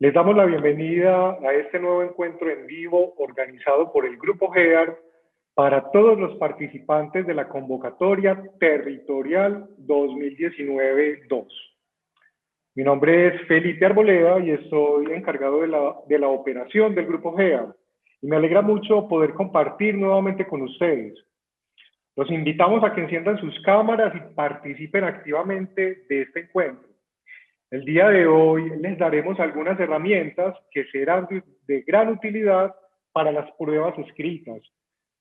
Les damos la bienvenida a este nuevo encuentro en vivo organizado por el Grupo GEAR para todos los participantes de la convocatoria territorial 2019-2. Mi nombre es Felipe Arboleda y estoy encargado de la operación del Grupo GEAR. Y me alegra mucho poder compartir nuevamente con ustedes. Los invitamos a que enciendan sus cámaras y participen activamente de este encuentro. El día de hoy les daremos algunas herramientas que serán de gran utilidad para las pruebas escritas.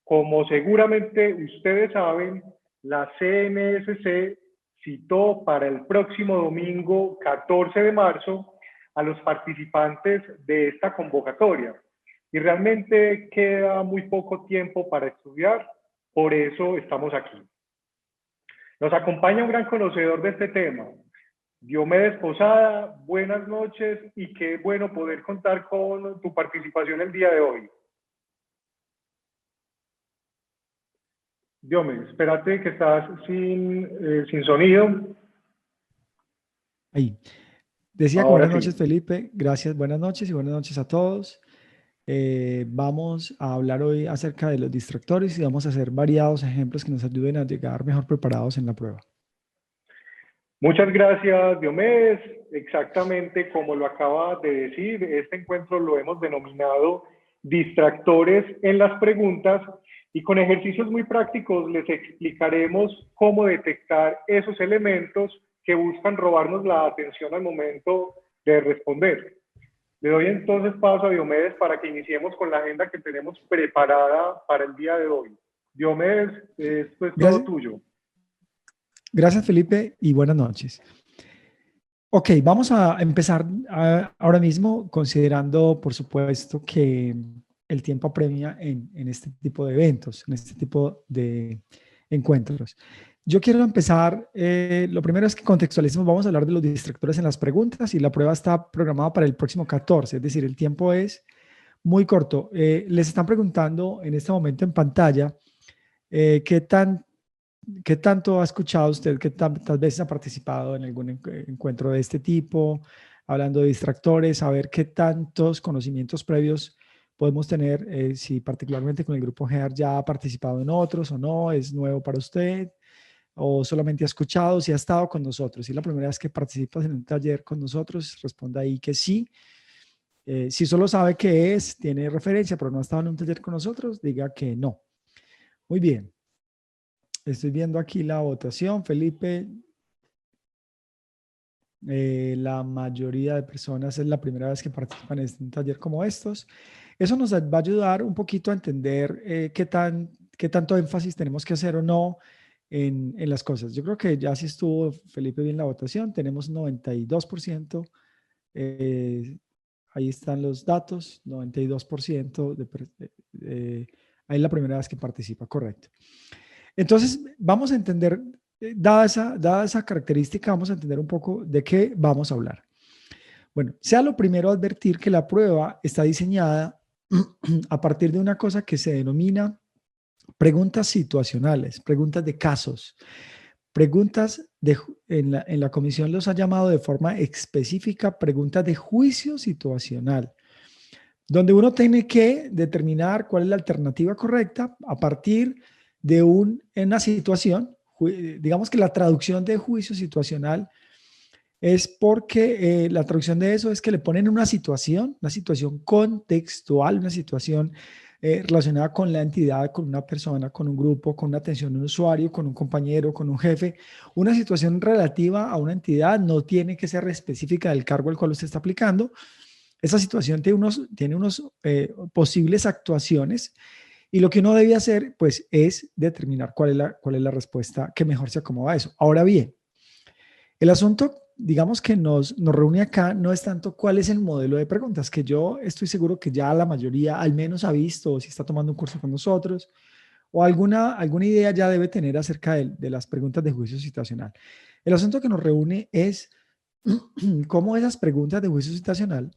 Como seguramente ustedes saben, la CNSC citó para el próximo domingo 14 de marzo a los participantes de esta convocatoria. Y realmente queda muy poco tiempo para estudiar, por eso estamos aquí. Nos acompaña un gran conocedor de este tema, Diomedes Posada. Buenas noches y qué bueno poder contar con tu participación el día de hoy. Diomedes, espérate que estás sin sonido. Ahí. Decía que Ahora buenas noches, sí. Felipe. Gracias, buenas noches y buenas noches a todos. Vamos a hablar hoy acerca de los distractores y vamos a hacer variados ejemplos que nos ayuden a llegar mejor preparados en la prueba. Muchas gracias, Diomedes. Exactamente como lo acaba de decir, este encuentro lo hemos denominado distractores en las preguntas y con ejercicios muy prácticos les explicaremos cómo detectar esos elementos que buscan robarnos la atención al momento de responder. Le doy entonces paso a Diomedes para que iniciemos con la agenda que tenemos preparada para el día de hoy. Diomedes, esto es todo tuyo. Gracias, Felipe, y buenas noches. Ok, vamos a empezar ahora mismo considerando, por supuesto, que el tiempo apremia en este tipo de eventos, en este tipo de encuentros. Yo quiero empezar, lo primero es que contextualicemos, vamos a hablar de los distractores en las preguntas y la prueba está programada para el próximo 14, es decir, el tiempo es muy corto. Les están preguntando en este momento en pantalla qué tanto ha escuchado usted, qué tantas veces ha participado en algún encuentro de este tipo, hablando de distractores, saber qué tantos conocimientos previos podemos tener, si particularmente con el grupo GEAR ya ha participado en otros o no, es nuevo para usted o solamente ha escuchado, si ha estado con nosotros. Si es la primera vez que participas en un taller con nosotros, responda ahí que sí. Si solo sabe qué es, tiene referencia, pero no ha estado en un taller con nosotros, diga que no. Muy bien. Estoy viendo aquí la votación, Felipe. La mayoría de personas es la primera vez que participan en un taller como estos. Eso nos va a ayudar un poquito a entender qué tanto énfasis tenemos que hacer o no en las cosas. Yo creo que ya sí estuvo, Felipe, bien la votación. Tenemos 92%. Ahí están los datos, 92% ahí es la primera vez que participa, correcto. Entonces, vamos a entender, dada esa característica, vamos a entender un poco de qué vamos a hablar. Bueno, sea lo primero advertir que la prueba está diseñada a partir de una cosa que se denomina preguntas situacionales, preguntas de casos, preguntas en la comisión los ha llamado de forma específica preguntas de juicio situacional, donde uno tiene que determinar cuál es la alternativa correcta a partir de una situación. Digamos que la traducción de juicio situacional es porque la traducción de eso es que le ponen una situación contextual, una situación relacionada con la entidad, con una persona, con un grupo, con una atención a un usuario, con un compañero, con un jefe. Una situación relativa a una entidad no tiene que ser específica del cargo al cual usted está aplicando. Esa situación tiene unos posibles actuaciones y lo que uno debe hacer pues es determinar cuál es la respuesta que mejor se acomoda a eso. Ahora bien, el asunto, digamos que nos reúne acá, no es tanto cuál es el modelo de preguntas, que yo estoy seguro que ya la mayoría al menos ha visto o si está tomando un curso con nosotros o alguna idea ya debe tener acerca de las preguntas de juicio situacional. El asunto que nos reúne es cómo esas preguntas de juicio situacional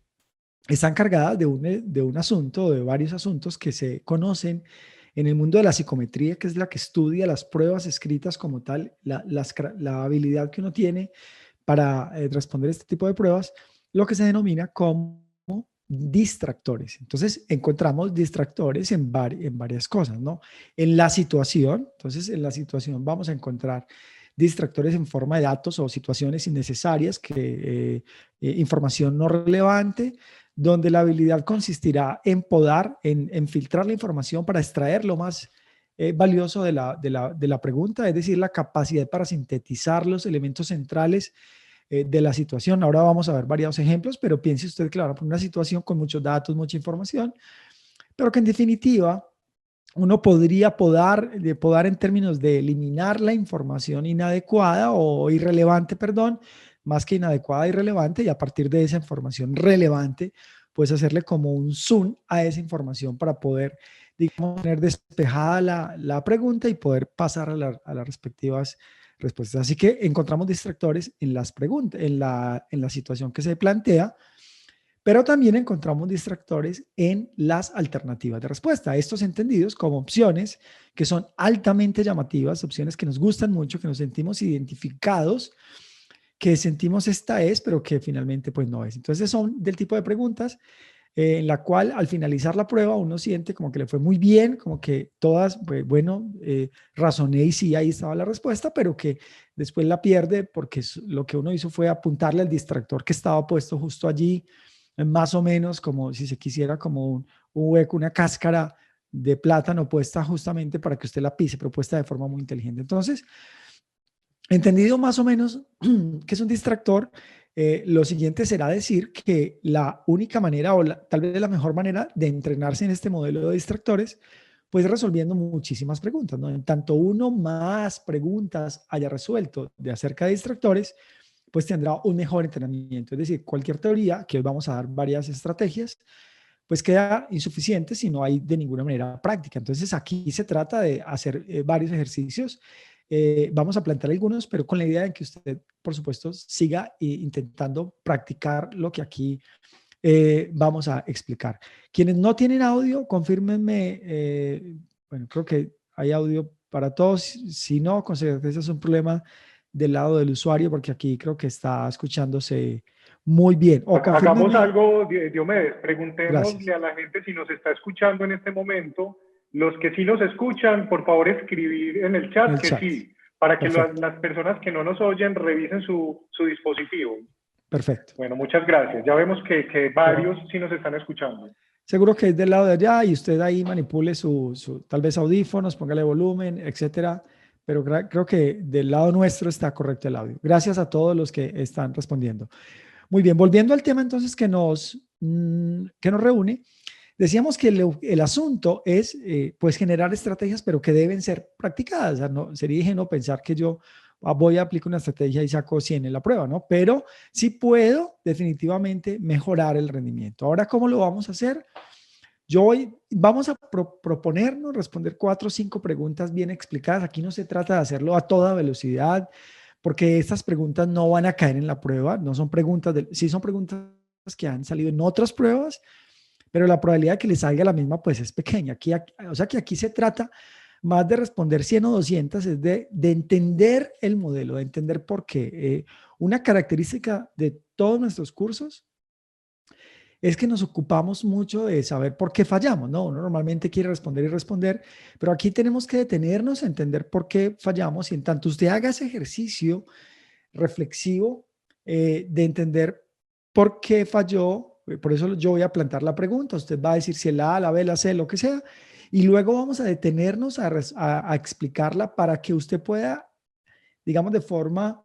están cargadas de un asunto, de varios asuntos que se conocen en el mundo de la psicometría, que es la que estudia las pruebas escritas como tal, la habilidad que uno tiene para responder este tipo de pruebas, lo que se denomina como distractores. Entonces, encontramos distractores en varias cosas, ¿no? En la situación, entonces, en la situación vamos a encontrar distractores en forma de datos o situaciones innecesarias, información no relevante, donde la habilidad consistirá en podar, en filtrar la información para extraer lo más valioso de la pregunta, es decir, la capacidad para sintetizar los elementos centrales de la situación. Ahora vamos a ver varios ejemplos, pero piense usted, claro, por una situación con muchos datos, mucha información, pero que en definitiva uno podría podar en términos de eliminar la información inadecuada o irrelevante, perdón, más que inadecuada, irrelevante, y a partir de esa información relevante, pues hacerle como un zoom a esa información para poder, digamos, tener despejada la pregunta y poder pasar a las respectivas respuestas. Así que encontramos distractores en las preguntas, en la situación que se plantea, pero también encontramos distractores en las alternativas de respuesta. Estos entendidos como opciones que son altamente llamativas, opciones que nos gustan mucho, que nos sentimos identificados, que sentimos esta es, pero que finalmente pues no es. Entonces son del tipo de preguntas en la cual al finalizar la prueba uno siente como que le fue muy bien, como que todas, pues, bueno, razoné y sí, ahí estaba la respuesta, pero que después la pierde porque lo que uno hizo fue apuntarle al distractor que estaba puesto justo allí, más o menos como si se quisiera como un hueco, una cáscara de plátano puesta justamente para que usted la pise, pero puesta de forma muy inteligente. Entonces, entendido más o menos que es un distractor, lo siguiente será decir que la única manera o tal vez la mejor manera de entrenarse en este modelo de distractores, pues resolviendo muchísimas preguntas, ¿no? En tanto uno más preguntas haya resuelto de acerca de distractores, pues tendrá un mejor entrenamiento. Es decir, cualquier teoría, que hoy vamos a dar varias estrategias, pues queda insuficiente si no hay de ninguna manera práctica. Entonces aquí se trata de hacer varios ejercicios. Vamos a plantear algunos, pero con la idea de que usted, por supuesto, siga intentando practicar lo que aquí vamos a explicar. Quienes no tienen audio, confírmenme. Bueno, creo que hay audio para todos. Si no, con certeza es un problema del lado del usuario, porque aquí creo que está escuchándose muy bien. O Hagamos confírmenme. algo, Diomedes, preguntémosle Gracias. a la gente si nos está escuchando en este momento. Los que sí nos escuchan, por favor escribir en el En chat el que chat. sí, para que Perfecto. las personas que no nos oyen revisen su dispositivo. Perfecto. Bueno, muchas gracias. Ya vemos que varios Bueno, sí nos están escuchando. seguro que es del lado de allá y usted ahí manipule tal vez audífonos, póngale volumen, etcétera. Pero creo que del lado nuestro está correcto el audio. Gracias a todos los que están respondiendo. Muy bien, volviendo al tema entonces que nos reúne, decíamos que el asunto es pues generar estrategias, pero que deben ser practicadas. O sea, no, sería ingenuo pensar que yo voy a aplicar una estrategia y saco 100 en la prueba, ¿no? Pero sí puedo definitivamente mejorar el rendimiento. Ahora, ¿cómo lo vamos a hacer? Vamos a proponernos responder 4 o 5 preguntas bien explicadas. Aquí no se trata de hacerlo a toda velocidad, porque estas preguntas no van a caer en la prueba. No son preguntas, sí son preguntas que han salido en otras pruebas, pero la probabilidad de que le salga la misma pues es pequeña. O sea que aquí se trata más de responder 100 o 200, es de entender el modelo, de entender por qué. Una característica de todos nuestros cursos es que nos ocupamos mucho de saber por qué fallamos, ¿no? Uno normalmente quiere responder y responder, pero aquí tenemos que detenernos a entender por qué fallamos y en tanto usted haga ese ejercicio reflexivo de entender por qué falló, por eso yo voy a plantar la pregunta, usted va a decir si es la A, la B, la C, lo que sea, y luego vamos a detenernos a explicarla para que usted pueda, digamos, de forma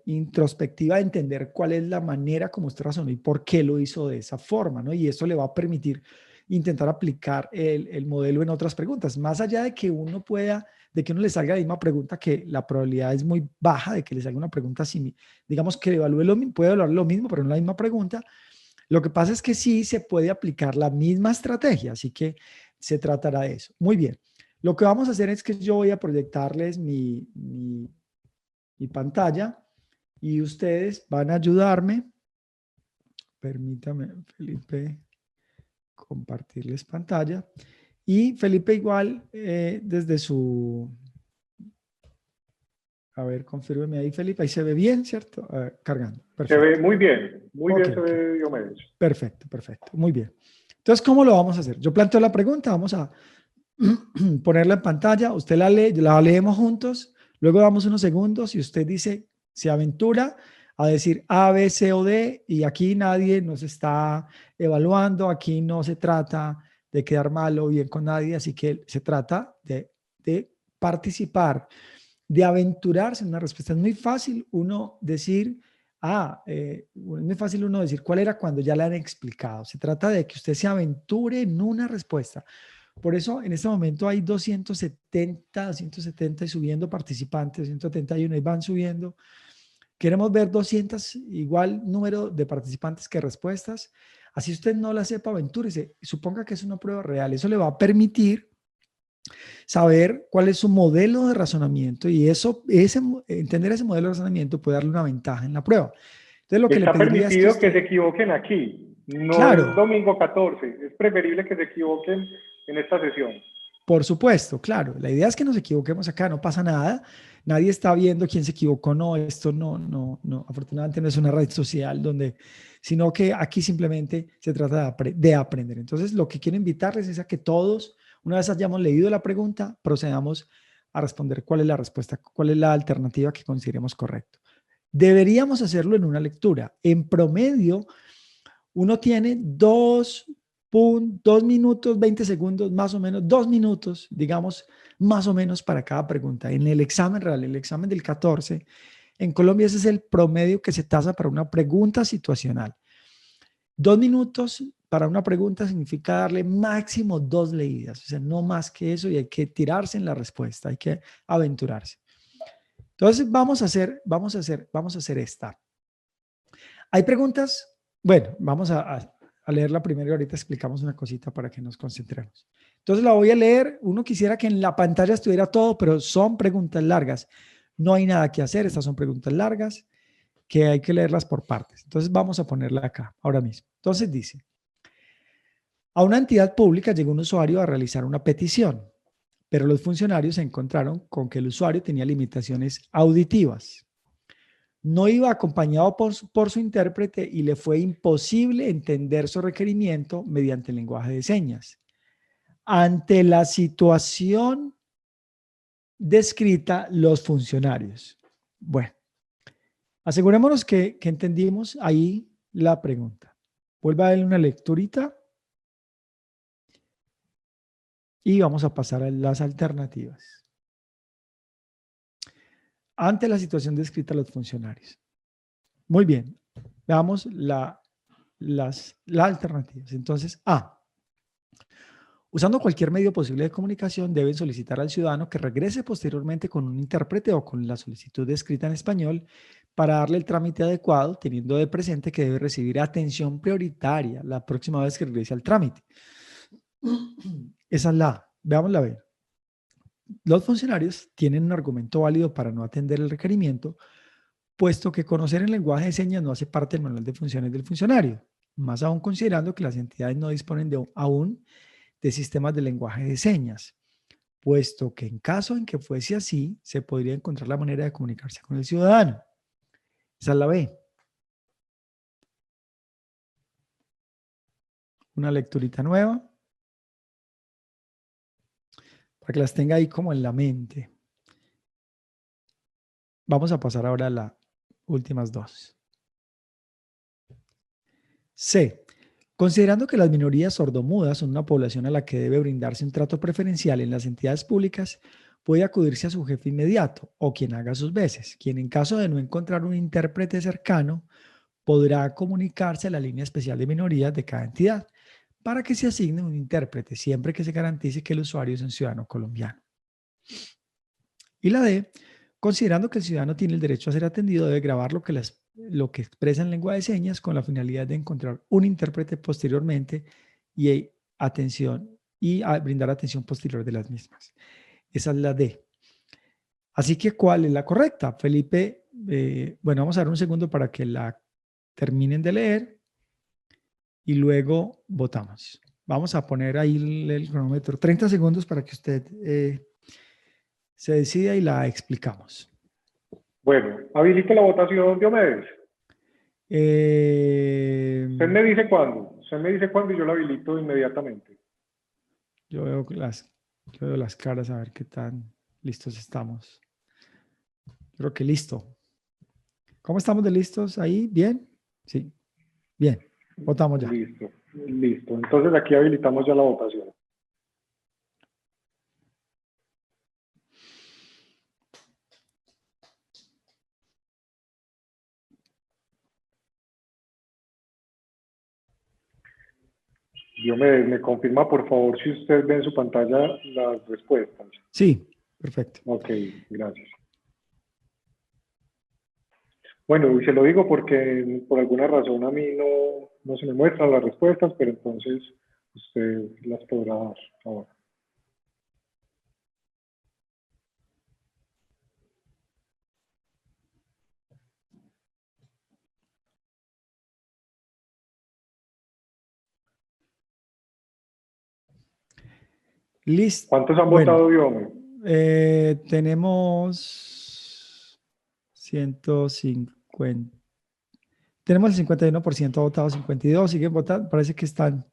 introspectiva entender cuál es la manera como usted razonó y por qué lo hizo de esa forma, ¿no? Y eso le va a permitir intentar aplicar el modelo en otras preguntas, más allá de que uno pueda, de que uno le salga la misma pregunta, que la probabilidad es muy baja de que le salga una pregunta así, digamos que evalúe puede evaluar lo mismo, pero no la misma pregunta. Lo que pasa es que sí se puede aplicar la misma estrategia, así que se tratará de eso. Muy bien. Lo que vamos a hacer es que yo voy a proyectarles mi pantalla y ustedes van a ayudarme. Permítame, Felipe, compartirles pantalla. Y Felipe igual desde su... A ver, confírmeme ahí, Felipe. Ahí se ve bien, ¿cierto? A ver, cargando. Se ve Perfecto. muy Ok, bien se ok. ve Diomedes. Perfecto, perfecto. Muy bien. Entonces, ¿cómo lo vamos a hacer? Yo planteo la pregunta, vamos a ponerla en pantalla, usted la lee, la leemos juntos, luego damos unos segundos y usted dice, se aventura a decir A, B, C o D, y aquí nadie nos está evaluando, aquí no se trata de quedar mal o bien con nadie, así que se trata de participar, de aventurarse en una respuesta. Es muy fácil uno decir, es muy fácil uno decir cuál era cuando ya le han explicado. Se trata de que usted se aventure en una respuesta. Por eso en este momento hay 270 y subiendo participantes, 171 y van subiendo. Queremos ver 200, igual número de participantes que respuestas. Así usted no la sepa, aventúrese. Suponga que es una prueba real. Eso le va a permitir saber cuál es su modelo de razonamiento y entender ese modelo de razonamiento puede darle una ventaja en la prueba. Entonces lo que le Está pediría es que permitido que se usted, equivoquen aquí, no el claro, domingo 14. Es preferible que se equivoquen en esta sesión. por supuesto, claro. La idea es que nos equivoquemos acá, no pasa nada. Nadie está viendo quién se equivocó, no, esto no. Afortunadamente no es una red social sino que aquí simplemente se trata de aprender. Entonces, lo que quiero invitarles es a que todos, una vez hayamos leído la pregunta, procedamos a responder cuál es la respuesta, cuál es la alternativa que consideremos correcto. Deberíamos hacerlo en una lectura. En promedio, uno tiene 2 minutos, 20 segundos, más o menos, 2 minutos, digamos, más o menos para cada pregunta. En el examen real, el examen del 14, en Colombia ese es el promedio que se tasa para una pregunta situacional. 2 minutos para una pregunta significa darle máximo 2 leídas, o sea, no más que eso y hay que tirarse en la respuesta, hay que aventurarse. Entonces vamos a hacer esta. Hay preguntas, bueno, vamos a leerla primero y ahorita explicamos una cosita para que nos concentremos. Entonces la voy a leer. Uno quisiera que en la pantalla estuviera todo, pero son preguntas largas. No hay nada que hacer. Estas son preguntas largas que hay que leerlas por partes. Entonces vamos a ponerla acá, ahora mismo. Entonces dice, a una entidad pública llegó un usuario a realizar una petición, pero los funcionarios se encontraron con que el usuario tenía limitaciones auditivas. No iba acompañado por su intérprete y le fue imposible entender su requerimiento mediante el lenguaje de señas. Ante la situación descrita, los funcionarios. Bueno, asegurémonos que entendimos ahí la pregunta. Vuelva a darle una lecturita y vamos a pasar a las alternativas. Ante la situación descrita, los funcionarios. Muy bien, veamos las alternativas. Entonces, usando cualquier medio posible de comunicación, deben solicitar al ciudadano que regrese posteriormente con un intérprete o con la solicitud escrita en español para darle el trámite adecuado, teniendo de presente que debe recibir atención prioritaria la próxima vez que regrese al trámite. Esa es la A. Veámosla a ver. Los funcionarios tienen un argumento válido para no atender el requerimiento, puesto que conocer el lenguaje de señas no hace parte del manual de funciones del funcionario, más aún considerando que las entidades no disponen aún de sistemas de lenguaje de señas, puesto que en caso en que fuese así, se podría encontrar la manera de comunicarse con el ciudadano. Esa es la B. Una lecturita nueva, para que las tenga ahí como en la mente. Vamos a pasar ahora a las últimas dos. C. Considerando que las minorías sordomudas son una población a la que debe brindarse un trato preferencial en las entidades públicas, puede acudirse a su jefe inmediato o quien haga sus veces, quien en caso de no encontrar un intérprete cercano, podrá comunicarse a la línea especial de minorías de cada entidad para que se asigne un intérprete, siempre que se garantice que el usuario es un ciudadano colombiano. Y la D, considerando que el ciudadano tiene el derecho a ser atendido, debe grabar lo que expresa en lengua de señas con la finalidad de encontrar un intérprete posteriormente y a brindar atención posterior de las mismas. Esa es la D. Así que, ¿cuál es la correcta? Felipe, bueno, vamos a dar un segundo para que la terminen de leer y luego votamos. Vamos a poner ahí el cronómetro, 30 segundos para que usted se decida y la explicamos. Bueno, habilito la votación, Diomedes. Usted me dice cuándo. Usted me dice cuándo y yo la habilito inmediatamente. Yo veo las caras a ver qué tan listos estamos. Yo creo que listo. ¿Cómo estamos de listos ahí? ¿Bien? Sí. Bien. Votamos ya. Listo, listo. Entonces aquí habilitamos ya la votación. Me confirma por favor si usted ve en su pantalla las respuestas. Sí, perfecto. Ok, gracias. Bueno, y se lo digo porque por alguna razón a mí no se me muestran las respuestas, pero entonces usted las podrá dar ahora. Listo. ¿Cuántos han Bueno, votado, Diome? tenemos 150. Tenemos el 51% ha votado, 52 siguen votando. Parece que están.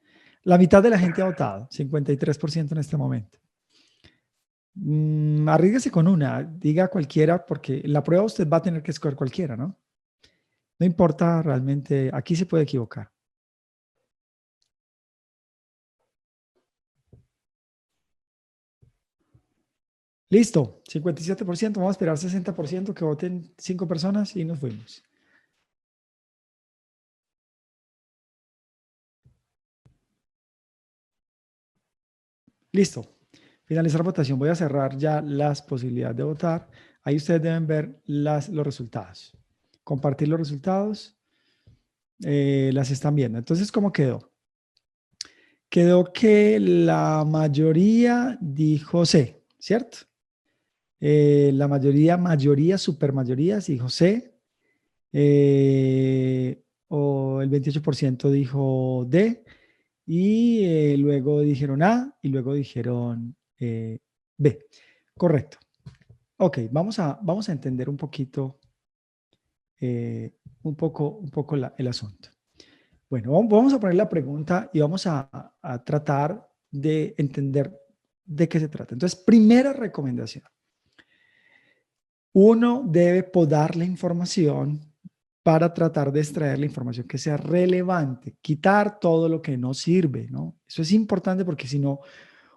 La mitad de la gente ha votado, 53% en este momento. Arríguese con una, diga cualquiera, porque en la prueba usted va a tener que escoger cualquiera, ¿no? No importa realmente, aquí se puede equivocar. Listo, 57%, vamos a esperar 60% que voten 5 personas y nos fuimos. Listo, finalizar votación. Voy a cerrar ya las posibilidades de votar. Ahí ustedes deben ver los resultados. Compartir los resultados, las están viendo. Entonces, ¿cómo quedó? Quedó que la mayoría dijo C, ¿cierto? La mayoría, supermayoría, dijo C. O el 28% dijo D. Y luego dijeron A y luego dijeron B. Correcto. Ok, vamos a entender un poquito, un poco el asunto. Bueno, vamos a poner la pregunta y vamos a tratar de entender de qué se trata. Entonces, primera recomendación. Uno debe podar la información para tratar de extraer la información que sea relevante, quitar todo lo que no sirve, ¿no? Eso es importante porque si no,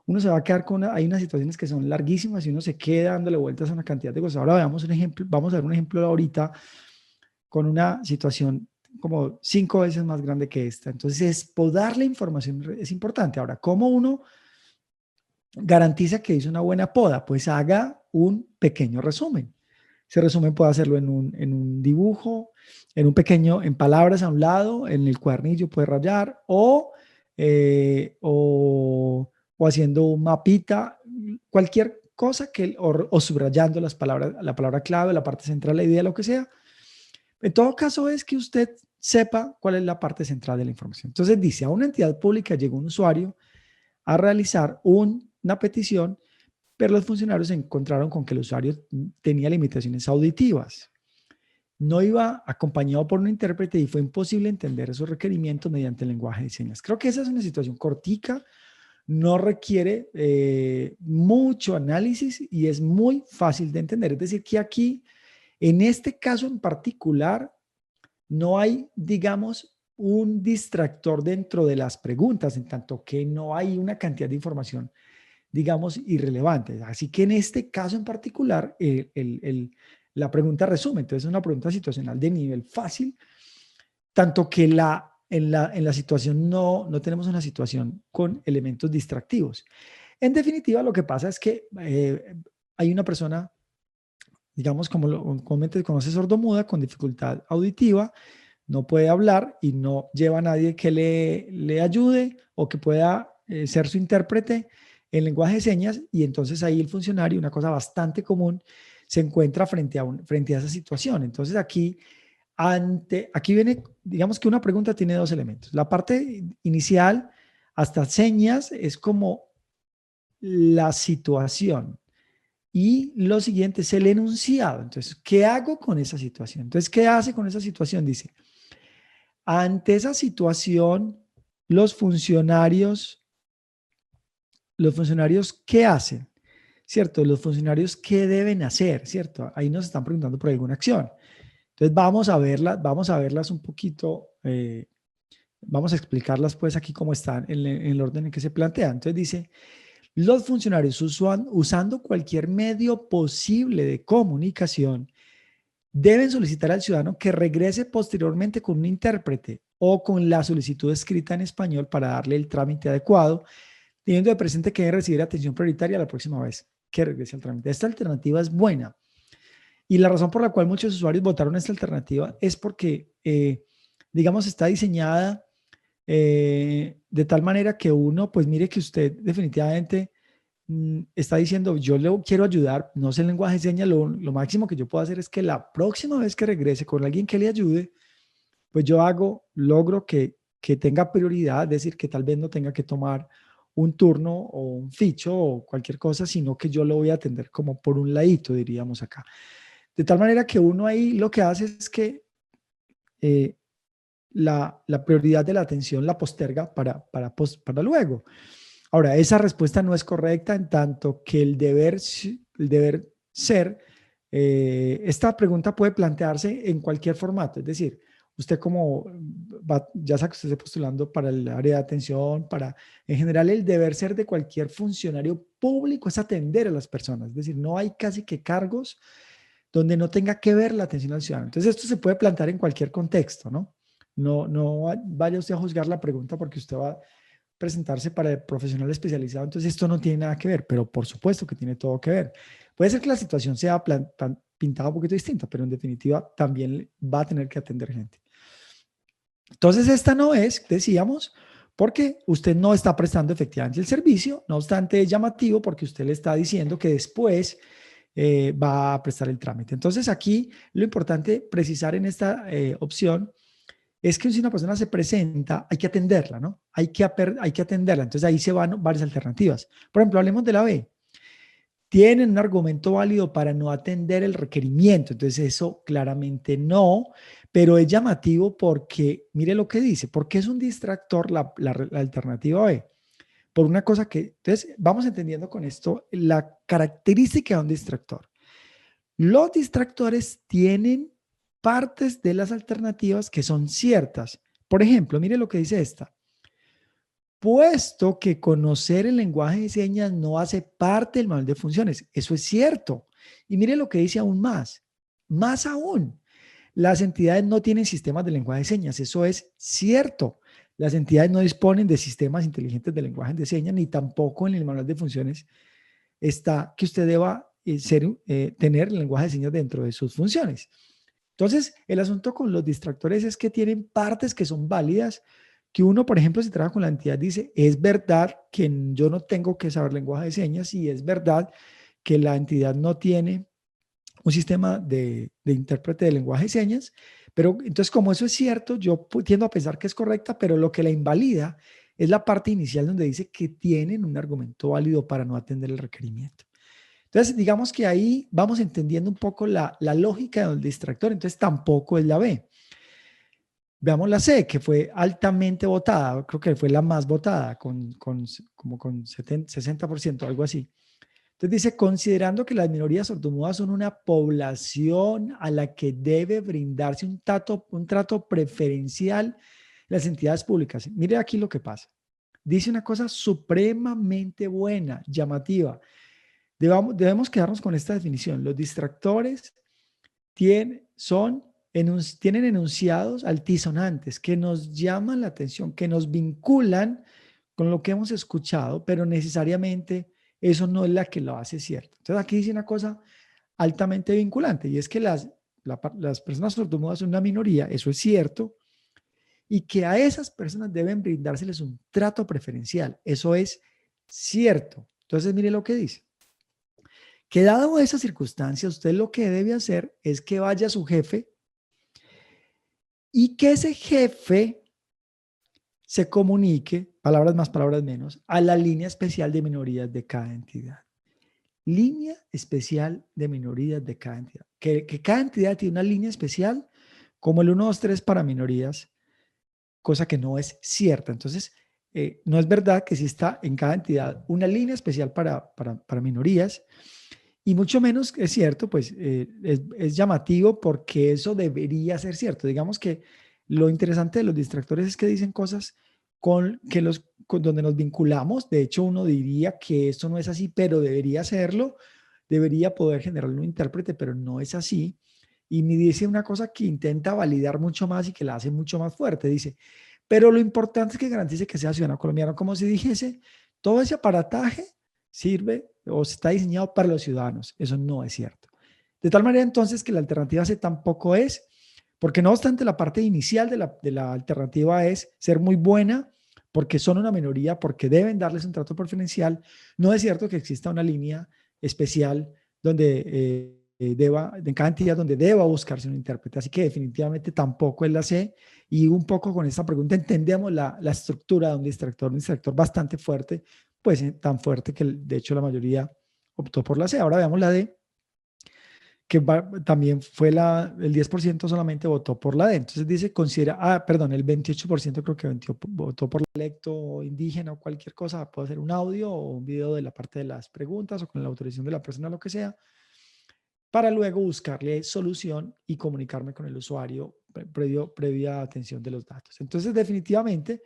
uno se va a quedar hay unas situaciones que son larguísimas y uno se queda dándole vueltas a una cantidad de cosas. Ahora veamos un ejemplo, vamos a ver un ejemplo ahorita con una situación como 5 veces más grande que esta. Entonces, podar la información es importante. Ahora, ¿cómo uno garantiza que hizo una buena poda? Pues haga un pequeño resumen. Ese resumen puede hacerlo en un dibujo, en palabras a un lado, en el cuadernillo puede rayar o haciendo un mapita, cualquier cosa o subrayando la palabra clave, la parte central, la idea, lo que sea. En todo caso es que usted sepa cuál es la parte central de la información. Entonces dice, a una entidad pública llegó un usuario a realizar una petición, pero los funcionarios se encontraron con que el usuario tenía limitaciones auditivas. No iba acompañado por un intérprete y fue imposible entender esos requerimientos mediante el lenguaje de señas. Creo que esa es una situación cortica, no requiere mucho análisis y es muy fácil de entender. Es decir, que aquí, en este caso en particular, no hay, digamos, un distractor dentro de las preguntas, en tanto que no hay una cantidad de información, digamos, irrelevante. Así que en este caso en particular, la pregunta resume. Entonces, es una pregunta situacional de nivel fácil, tanto que en la situación no tenemos una situación con elementos distractivos. En definitiva, lo que pasa es que hay una persona, digamos, como lo comúnmente conoce, sordomuda, con dificultad auditiva, no puede hablar y no lleva a nadie que le ayude o que pueda ser su intérprete en lenguaje de señas, y entonces ahí el funcionario, una cosa bastante común, se encuentra frente a esa situación. Entonces aquí viene, digamos que una pregunta tiene dos elementos. La parte inicial, hasta señas, es como la situación. Y lo siguiente es el enunciado. Entonces, ¿qué hago con esa situación? Entonces, ¿qué hace con esa situación? Dice, ante esa situación, los funcionarios, ¿qué hacen? ¿Cierto? Los funcionarios, ¿qué deben hacer? ¿Cierto? Ahí nos están preguntando por alguna acción. Entonces, vamos a verlas un poquito, vamos a explicarlas pues aquí cómo están en el orden en que se plantean. Entonces dice, los funcionarios usando cualquier medio posible de comunicación deben solicitar al ciudadano que regrese posteriormente con un intérprete o con la solicitud escrita en español para darle el trámite adecuado, teniendo de presente que debe recibir atención prioritaria la próxima vez que regrese al trámite. Esta alternativa es buena y la razón por la cual muchos usuarios votaron esta alternativa es porque, digamos, está diseñada de tal manera que uno, pues mire que usted definitivamente está diciendo, yo le quiero ayudar, no sé el lenguaje de señas, lo máximo que yo puedo hacer es que la próxima vez que regrese con alguien que le ayude, pues yo logro que tenga prioridad, es decir, que tal vez no tenga que tomar un turno o un ficho o cualquier cosa, sino que yo lo voy a atender como por un ladito, diríamos acá. De tal manera que uno ahí lo que hace es que eh, la prioridad de la atención la posterga para luego. Ahora, esa respuesta no es correcta en tanto que el deber ser, esta pregunta puede plantearse en cualquier formato, es decir, usted como ya sea que usted esté postulando para el área de atención, en general el deber ser de cualquier funcionario público es atender a las personas, es decir, no hay casi que cargos donde no tenga que ver la atención al ciudadano. Entonces, esto se puede plantear en cualquier contexto, ¿no? No vaya usted a juzgar la pregunta porque usted va a presentarse para el profesional especializado, entonces esto no tiene nada que ver, pero por supuesto que tiene todo que ver. Puede ser que la situación sea pintada un poquito distinta, pero en definitiva también va a tener que atender gente. Entonces, esta no es, decíamos, porque usted no está prestando efectivamente el servicio, no obstante es llamativo porque usted le está diciendo que después va a prestar el trámite. Entonces, aquí lo importante precisar en esta opción es que si una persona se presenta, hay que atenderla, ¿no? Hay que atenderla. Entonces, ahí se van varias alternativas. Por ejemplo, hablemos de la B. Tienen un argumento válido para no atender el requerimiento. Entonces, eso claramente no, pero es llamativo porque, mire lo que dice, porque es un distractor la alternativa B. Por una cosa que, entonces, vamos entendiendo con esto la característica de un distractor. Los distractores tienen partes de las alternativas que son ciertas. Por ejemplo, mire lo que dice esta. Puesto que conocer el lenguaje de señas no hace parte del manual de funciones. Eso es cierto. Y mire lo que dice aún más. Más aún, las entidades no tienen sistemas de lenguaje de señas. Eso es cierto. Las entidades no disponen de sistemas inteligentes de lenguaje de señas, ni tampoco en el manual de funciones está que usted deba tener el lenguaje de señas dentro de sus funciones. Entonces, el asunto con los distractores es que tienen partes que son válidas, que uno, por ejemplo, si trabaja con la entidad, dice, es verdad que yo no tengo que saber lenguaje de señas y es verdad que la entidad no tiene un sistema de intérprete de lenguaje de señas, pero entonces como eso es cierto, yo tiendo a pensar que es correcta, pero lo que la invalida es la parte inicial donde dice que tienen un argumento válido para no atender el requerimiento. Entonces, digamos que ahí vamos entendiendo un poco la lógica del distractor, entonces tampoco es la B. Veamos la C, que fue altamente votada, creo que fue la más votada, como con 60%, algo así. Entonces dice, considerando que las minorías sordomudas son una población a la que debe brindarse un trato preferencial las entidades públicas. Mire aquí lo que pasa. Dice una cosa supremamente buena, llamativa. Debemos quedarnos con esta definición. Los distractores tienen enunciados altisonantes que nos llaman la atención, que nos vinculan con lo que hemos escuchado, pero necesariamente eso no es la que lo hace cierto. Entonces aquí dice una cosa altamente vinculante y es que las personas sordomudas son una minoría, eso es cierto, y que a esas personas deben brindárseles un trato preferencial, eso es cierto. Entonces mire lo que dice. Que dado esa circunstancia, usted lo que debe hacer es que vaya a su jefe y que ese jefe se comunique, palabras más, palabras menos, a la línea especial de minorías de cada entidad. línea especial de minorías de cada entidad. Que cada entidad tiene una línea especial como el 123 para minorías, cosa que no es cierta. Entonces, no es verdad que exista en cada entidad una línea especial para minorías, y mucho menos es cierto, pues es llamativo porque eso debería ser cierto. Digamos que lo interesante de los distractores es que dicen cosas con donde nos vinculamos. De hecho, uno diría que esto no es así, pero debería serlo. Debería poder generar un intérprete, pero no es así. Y me dice una cosa que intenta validar mucho más y que la hace mucho más fuerte. Dice, pero lo importante es que garantice que sea ciudadano colombiano, como si dijese, todo ese aparataje sirve o está diseñado para los ciudadanos. Eso no es cierto. De tal manera entonces que la alternativa C tampoco es, porque no obstante la parte inicial de la alternativa es ser muy buena, porque son una minoría, porque deben darles un trato preferencial. No es cierto que exista una línea especial donde en cada entidad donde deba buscarse un intérprete. Así que definitivamente tampoco es la C. Y un poco con esta pregunta entendemos la estructura de un distractor bastante fuerte, pues tan fuerte que de hecho la mayoría optó por la C. Ahora veamos la D, que también fue el 10% solamente votó por la D. Entonces dice, perdón, el 28% creo que votó por electo indígena o cualquier cosa, puede ser un audio o un video de la parte de las preguntas o con la autorización de la persona, lo que sea, para luego buscarle solución y comunicarme con el usuario previa atención de los datos. Entonces, definitivamente,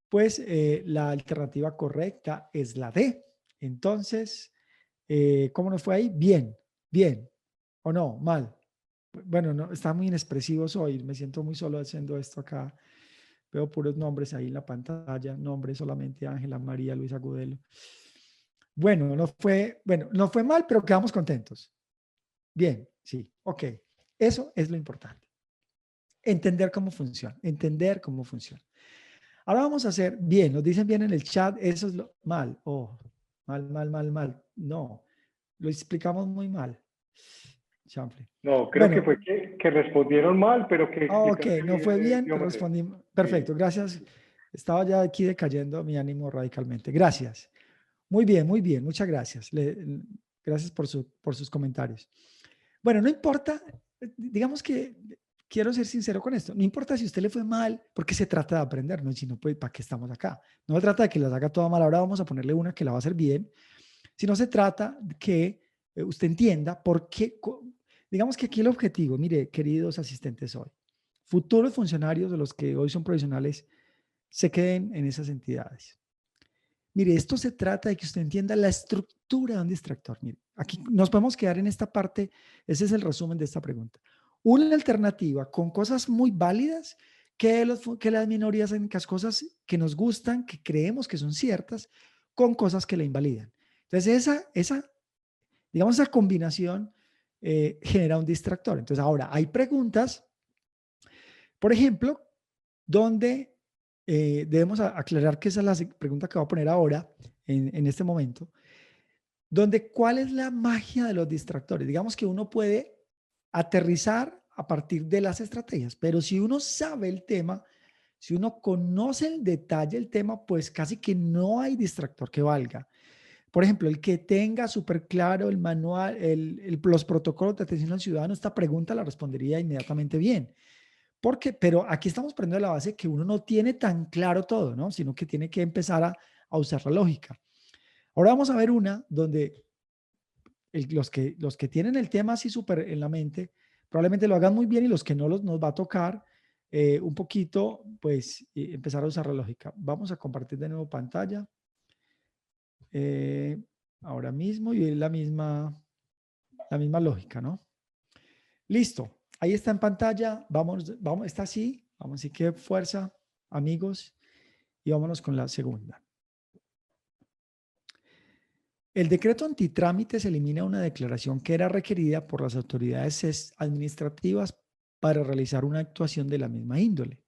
pues la alternativa correcta es la D. Entonces, ¿cómo nos fue ahí? Bien, bien. ¿O no? Mal. Bueno, no, está muy inexpresivos hoy. Me siento muy solo haciendo esto acá. Veo puros nombres ahí en la pantalla. Nombres solamente Ángela, María, Luisa Agudelo. Bueno, no fue mal, pero quedamos contentos. Bien, sí, ok. Eso es lo importante. Entender cómo funciona, entender cómo funciona. Ahora vamos a hacer bien, nos dicen bien en el chat, eso es lo mal. Oh, mal. No, lo explicamos muy mal. Chanfle. No, creo que Bueno, fue que respondieron mal, pero que ok, explicaste no bien fue de bien, pero idiomas. respondí. Sí. Perfecto, gracias. Estaba ya aquí decayendo mi ánimo radicalmente. Gracias. Muy bien, muchas gracias. Gracias por sus comentarios. Bueno, no importa, digamos que quiero ser sincero con esto, no importa si a usted le fue mal, porque se trata de aprender, ¿no? Si no, pues, ¿para qué estamos acá? No se trata de que las haga toda mal, ahora vamos a ponerle una que la va a hacer bien, sino se trata de que usted entienda por qué, digamos que aquí el objetivo, mire, queridos asistentes hoy, futuros funcionarios de los que hoy son provisionales, se queden en esas entidades. Mire, esto se trata de que usted entienda la estructura de un distractor. Mire, aquí nos podemos quedar en esta parte. Ese es el resumen de esta pregunta. Una alternativa con cosas muy válidas que las minorías hacen las cosas que nos gustan, que creemos que son ciertas, con cosas que la invalidan. Entonces, digamos, esa combinación genera un distractor. Entonces, ahora hay preguntas, por ejemplo, donde debemos aclarar que esa es la pregunta que voy a poner ahora, en este momento, donde cuál es la magia de los distractores. Digamos que uno puede aterrizar a partir de las estrategias, pero si uno sabe el tema, si uno conoce el detalle del tema, pues casi que no hay distractor que valga. Por ejemplo, el que tenga súper claro el manual, los protocolos de atención al ciudadano, esta pregunta la respondería inmediatamente bien. Pero aquí estamos poniendo la base que uno no tiene tan claro todo, ¿no? Sino que tiene que empezar a usar la lógica. Ahora vamos a ver una donde los que tienen el tema así súper en la mente, probablemente lo hagan muy bien y los que no nos va a tocar un poquito, pues empezar a usar la lógica. Vamos a compartir de nuevo pantalla eh, ahora mismo y es la misma lógica, ¿no? Listo. Ahí está en pantalla. Vamos, está así. Vamos, así que fuerza, amigos. Y vámonos con la segunda. El decreto antitrámites elimina una declaración que era requerida por las autoridades administrativas para realizar una actuación de la misma índole.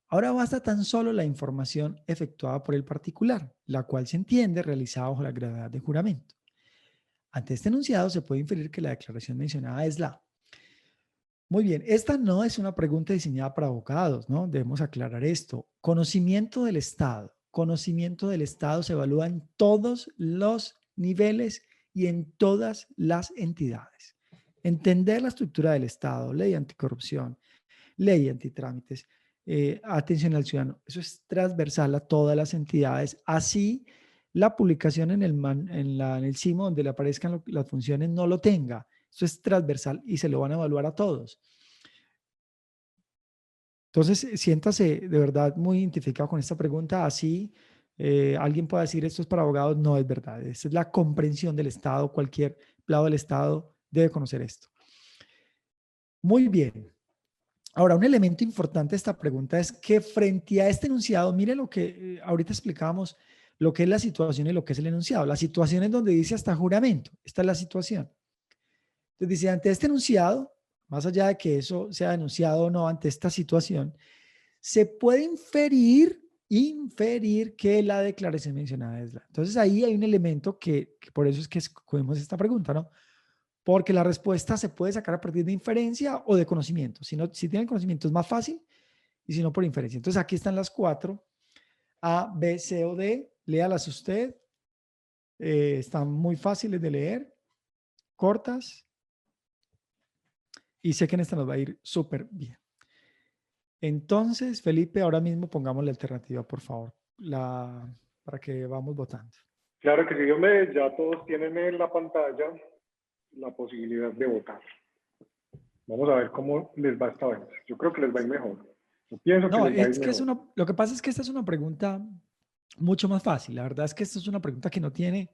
Ahora basta tan solo la información efectuada por el particular, la cual se entiende realizada bajo la gravedad de juramento. Ante este enunciado se puede inferir que la declaración mencionada es la. Muy bien, esta no es una pregunta diseñada para abogados, ¿no? Debemos aclarar esto. Conocimiento del Estado. Conocimiento del Estado se evalúa en todos los niveles y en todas las entidades. Entender la estructura del Estado, ley anticorrupción, ley antitrámites, atención al ciudadano, eso es transversal a todas las entidades. Así, la publicación en el CIMO, donde le aparezcan las funciones, no lo tenga. Eso es transversal y se lo van a evaluar a todos. Entonces, siéntase de verdad muy identificado con esta pregunta. Así, alguien puede decir esto es para abogados, no es verdad. Esa es la comprensión del Estado. Cualquier lado del Estado debe conocer esto. Muy bien. Ahora, un elemento importante de esta pregunta es que frente a este enunciado, mire lo que ahorita explicábamos, lo que es la situación y lo que es el enunciado. La situación es donde dice hasta juramento. Esta es la situación. Entonces dice, ante este enunciado, más allá de que eso sea denunciado o no, ante esta situación, se puede inferir que la declaración mencionada es la. Entonces ahí hay un elemento que por eso es que escogemos esta pregunta, ¿no? Porque la respuesta se puede sacar a partir de inferencia o de conocimiento. Si tienen conocimiento es más fácil y si no por inferencia. Entonces aquí están las 4, A, B, C o D. Léalas usted. Están muy fáciles de leer, cortas. Y sé que en esta nos va a ir súper bien. Entonces, Felipe, ahora mismo pongamos la alternativa, por favor, para que vamos votando. Claro que sí, hombre, ya todos tienen en la pantalla la posibilidad de votar. Vamos a ver cómo les va esta vez. Yo creo que les va a ir mejor. Yo pienso que No, les va a ir es que mejor. lo que pasa es que esta es una pregunta mucho más fácil. La verdad es que esta es una pregunta que no tiene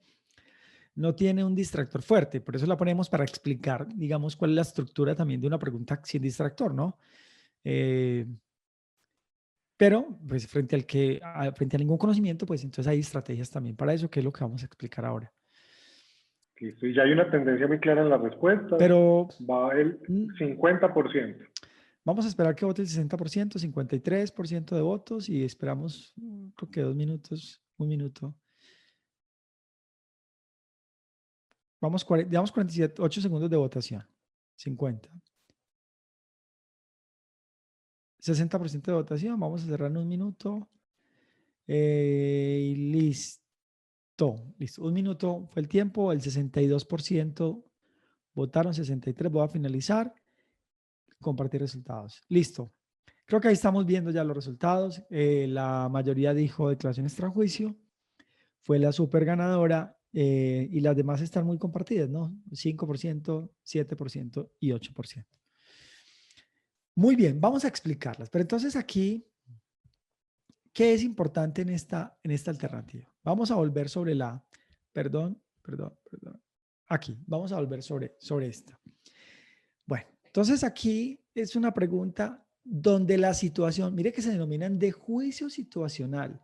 un distractor fuerte. Por eso la ponemos para explicar, digamos, cuál es la estructura también de una pregunta sin distractor, ¿no? Pero, pues, frente a ningún conocimiento, pues, entonces hay estrategias también para eso, que es lo que vamos a explicar ahora. Listo, y ya hay una tendencia muy clara en las respuestas. Pero Va el 50%. vamos a esperar que vote el 60%, 53% de votos y esperamos, creo que 2 minutos, 1 minuto. Digamos 47, 8 segundos de votación. 50. 60% de votación. Vamos a cerrar en 1 minuto. Y listo. Listo. 1 minuto fue el tiempo. El 62% votaron, 63%. Voy a finalizar. Compartir resultados. Listo. Creo que ahí estamos viendo ya los resultados. La mayoría dijo declaración extrajuicio. Fue la super ganadora y las demás están muy compartidas, ¿no? 5%, 7% y 8%. Muy bien, vamos a explicarlas. Pero entonces aquí, ¿qué es importante en esta alternativa? Vamos a volver sobre perdón. Aquí, vamos a volver sobre esta. Bueno, entonces aquí es una pregunta donde la situación, mire que se denominan de juicio situacional.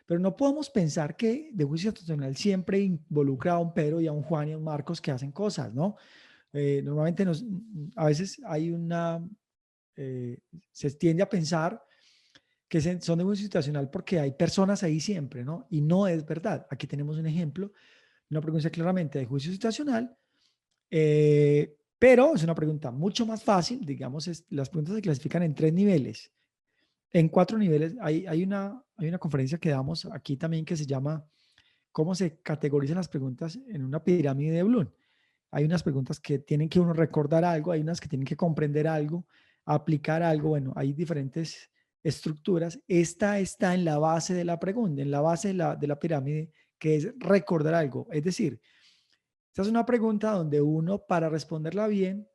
Pero no podemos pensar que de juicio situacional siempre involucra a un Pedro y a un Juan y a un Marcos que hacen cosas, ¿no? Normalmente a veces hay se tiende a pensar que son de juicio situacional porque hay personas ahí siempre, ¿no? Y no es verdad. Aquí tenemos un ejemplo, una pregunta claramente de juicio situacional, pero es una pregunta mucho más fácil, digamos, las preguntas se clasifican en 3 niveles. En 4 niveles, hay una conferencia que damos aquí también que se llama ¿Cómo se categorizan las preguntas en una pirámide de Bloom? Hay unas preguntas que tienen que uno recordar algo, hay unas que tienen que comprender algo, aplicar algo, bueno, hay diferentes estructuras. Esta está en la base de la pregunta, en la base de la pirámide, que es recordar algo. Es decir, esta es una pregunta donde uno, para responderla bien,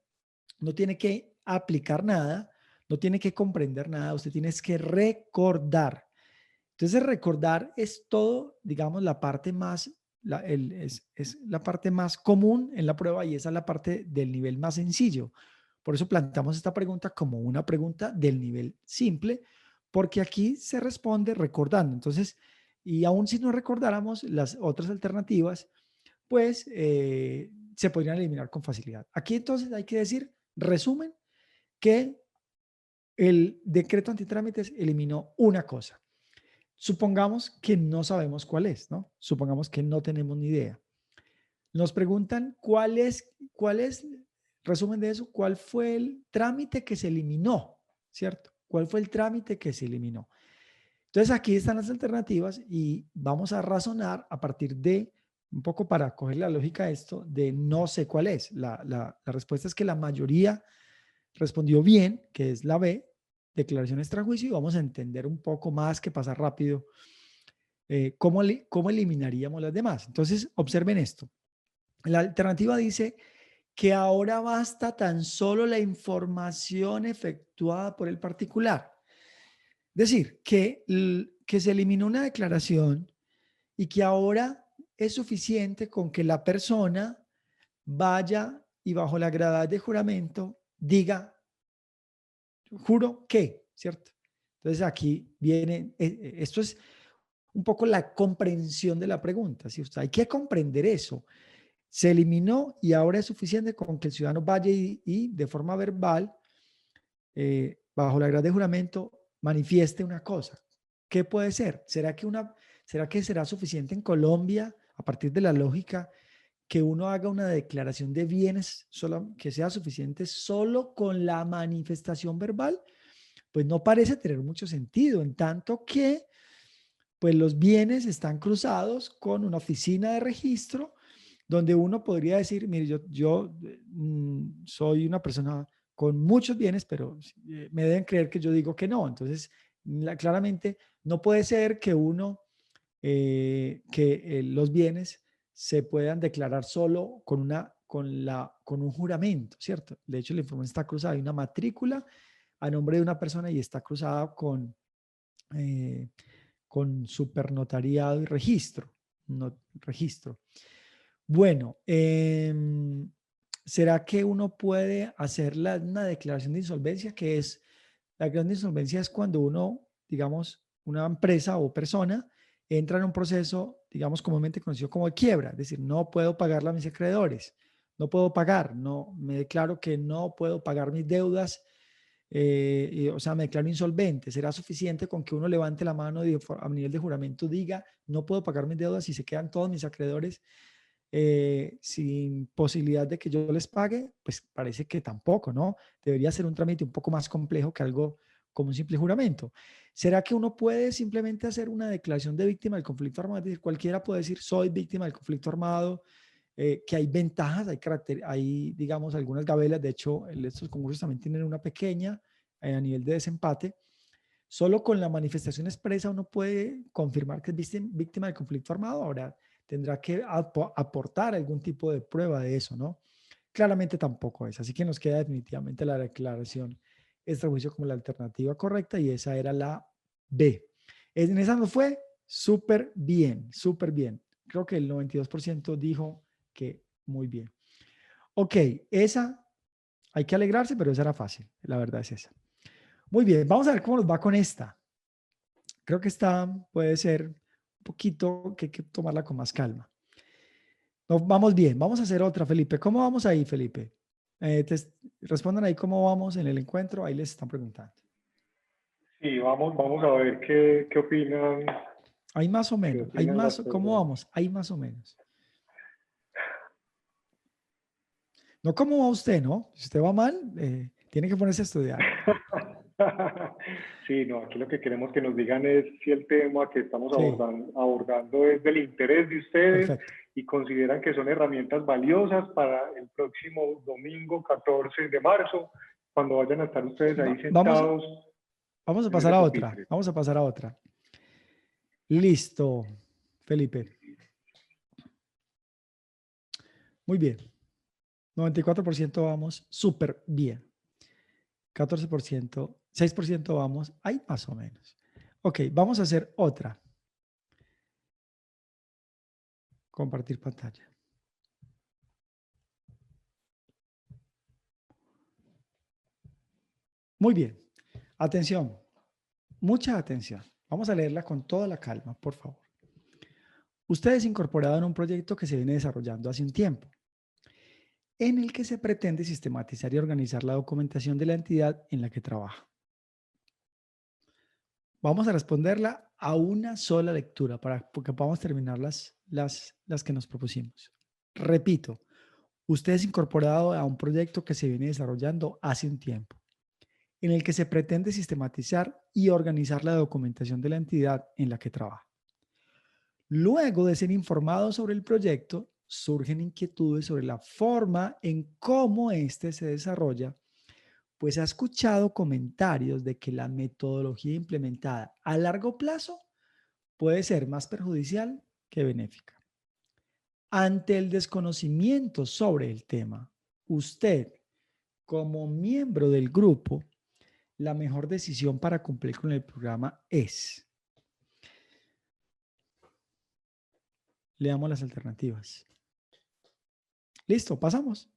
no tiene que aplicar nada, no tiene que comprender nada, usted tiene que recordar. Entonces, recordar es todo, digamos, la parte más, es la parte más común en la prueba y esa es la parte del nivel más sencillo. Por eso planteamos esta pregunta como una pregunta del nivel simple, porque aquí se responde recordando. Entonces, y aún si no recordáramos las otras alternativas, pues se podrían eliminar con facilidad. Aquí entonces hay que decir, resumen, que el decreto antitrámites eliminó una cosa. Supongamos que no sabemos cuál es, ¿no? Supongamos que no tenemos ni idea. Nos preguntan resumen de eso, cuál fue el trámite que se eliminó, ¿cierto? ¿Cuál fue el trámite que se eliminó? Entonces aquí están las alternativas y vamos a razonar a partir de un poco para coger la lógica de esto, de no sé cuál es. La respuesta es que la mayoría respondió bien, que es la B, declaración extrajuicio, y vamos a entender un poco más que pasa rápido cómo eliminaríamos las demás. Entonces, observen esto. La alternativa dice que ahora basta tan solo la información efectuada por el particular. Es decir, que se eliminó una declaración y que ahora es suficiente con que la persona vaya y bajo la gravedad de juramento diga, juro que, ¿cierto? Entonces aquí viene, esto es un poco la comprensión de la pregunta, ¿sí? Hay que comprender eso. Se eliminó y ahora es suficiente con que el ciudadano vaya y de forma verbal, bajo la grada de juramento, manifieste una cosa. ¿Qué puede ser? ¿Será que será suficiente en Colombia, a partir de la lógica, que uno haga una declaración de bienes que sea suficiente solo con la manifestación verbal? Pues no parece tener mucho sentido, en tanto que pues los bienes están cruzados con una oficina de registro donde uno podría decir, mire, yo soy una persona con muchos bienes, pero me deben creer que yo digo que no. Entonces, claramente no puede ser que los bienes se puedan declarar solo con un juramento, ¿cierto? De hecho, la información está cruzada. Hay una matrícula a nombre de una persona y está cruzada con supernotariado y registro. Registro. Bueno, ¿será que uno puede hacer una declaración de insolvencia? La declaración de insolvencia es cuando uno, digamos, una empresa o persona entra en un proceso, digamos, comúnmente conocido como de quiebra, es decir, no puedo pagarle a mis acreedores, no puedo pagar, no, me declaro que no puedo pagar mis deudas, o sea, me declaro insolvente. ¿Será suficiente con que uno levante la mano a nivel de juramento, diga, no puedo pagar mis deudas y se quedan todos mis acreedores sin posibilidad de que yo les pague? Pues parece que tampoco, ¿no? Debería ser un trámite un poco más complejo que algo como un simple juramento. ¿Será que uno puede simplemente hacer una declaración de víctima del conflicto armado? Es decir, cualquiera puede decir, soy víctima del conflicto armado, que hay ventajas, hay, digamos, algunas gabelas. De hecho, estos concursos también tienen una pequeña a nivel de desempate. Solo con la manifestación expresa uno puede confirmar que es víctima del conflicto armado. Ahora tendrá que aportar algún tipo de prueba de eso, ¿no? Claramente tampoco es. Así que nos queda definitivamente la declaración extrajuicio como la alternativa correcta, y esa era la B. En esa nos fue súper bien, súper bien. Creo que el 92% dijo que muy bien. Ok, esa hay que alegrarse, pero esa era fácil. La verdad es esa. Muy bien, vamos a ver cómo nos va con esta. Creo que esta puede ser un poquito que hay que tomarla con más calma. No, vamos bien, vamos a hacer otra, Felipe. ¿Cómo vamos ahí, Felipe? Respondan ahí cómo vamos en el encuentro, ahí les están preguntando. Sí, vamos a ver qué opinan. Hay más o ¿Qué menos, hay opinan las más, ¿cómo personas? vamos? Hay más o menos. No, ¿cómo va usted, no? Si usted va mal, tiene que ponerse a estudiar. Sí, no, aquí lo que queremos que nos digan es si el tema que estamos Sí, abordando es del interés de ustedes perfecto. y consideran que son herramientas valiosas para el próximo domingo 14 de marzo, cuando vayan a estar ustedes ahí Vamos, sentados vamos a en pasar ese a otra. pupitre. Vamos a pasar a otra. Listo, Felipe. Muy bien. 94% vamos súper bien. 14%, 6% vamos, ahí más o menos. Ok, vamos a hacer otra. Compartir pantalla. Muy bien. Atención, mucha atención. Vamos a leerla con toda la calma, por favor. Usted es incorporado en un proyecto que se viene desarrollando hace un tiempo, en el que se pretende sistematizar y organizar la documentación de la entidad en la que trabaja. Vamos a responderla a una sola lectura para que podamos terminar las que nos propusimos. Repito, usted es incorporado a un proyecto que se viene desarrollando hace un tiempo, en el que se pretende sistematizar y organizar la documentación de la entidad en la que trabaja. Luego de ser informados sobre el proyecto, surgen inquietudes sobre la forma en cómo éste se desarrolla, pues ha escuchado comentarios de que la metodología implementada a largo plazo puede ser más perjudicial que benéfica. Ante el desconocimiento sobre el tema, usted, como miembro del grupo, la mejor decisión para cumplir con el programa es. Leamos las alternativas. Listo, pasamos.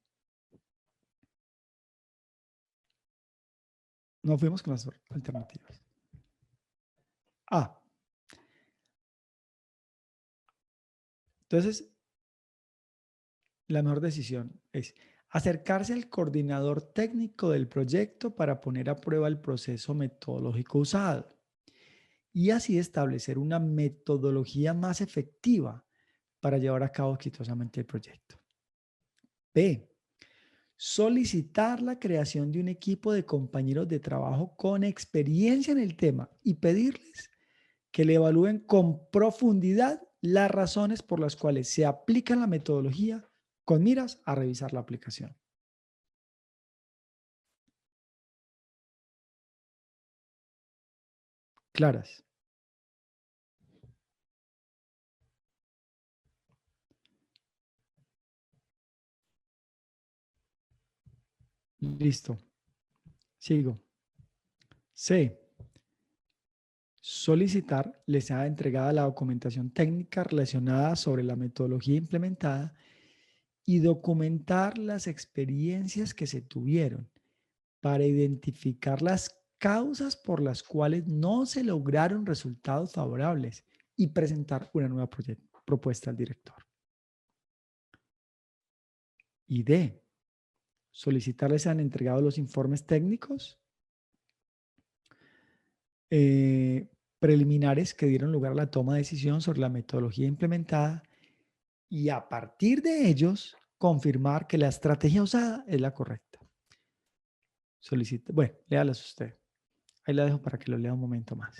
Nos fuimos con las alternativas. A. Entonces, la mejor decisión es acercarse al coordinador técnico del proyecto para poner a prueba el proceso metodológico usado y así establecer una metodología más efectiva para llevar a cabo exitosamente el proyecto. B. Solicitar la creación de un equipo de compañeros de trabajo con experiencia en el tema y pedirles que le evalúen con profundidad las razones por las cuales se aplica la metodología con miras a revisar la aplicación. Claras. Listo. Sigo. C. Solicitar les sea entregada la documentación técnica relacionada sobre la metodología implementada y documentar las experiencias que se tuvieron para identificar las causas por las cuales no se lograron resultados favorables y presentar una nueva propuesta al director. Y D. Solicitarles sean entregados los informes técnicos preliminares que dieron lugar a la toma de decisión sobre la metodología implementada y a partir de ellos confirmar que la estrategia usada es la correcta. Solicita, bueno, léalas usted. Ahí la dejo para que lo lea un momento más.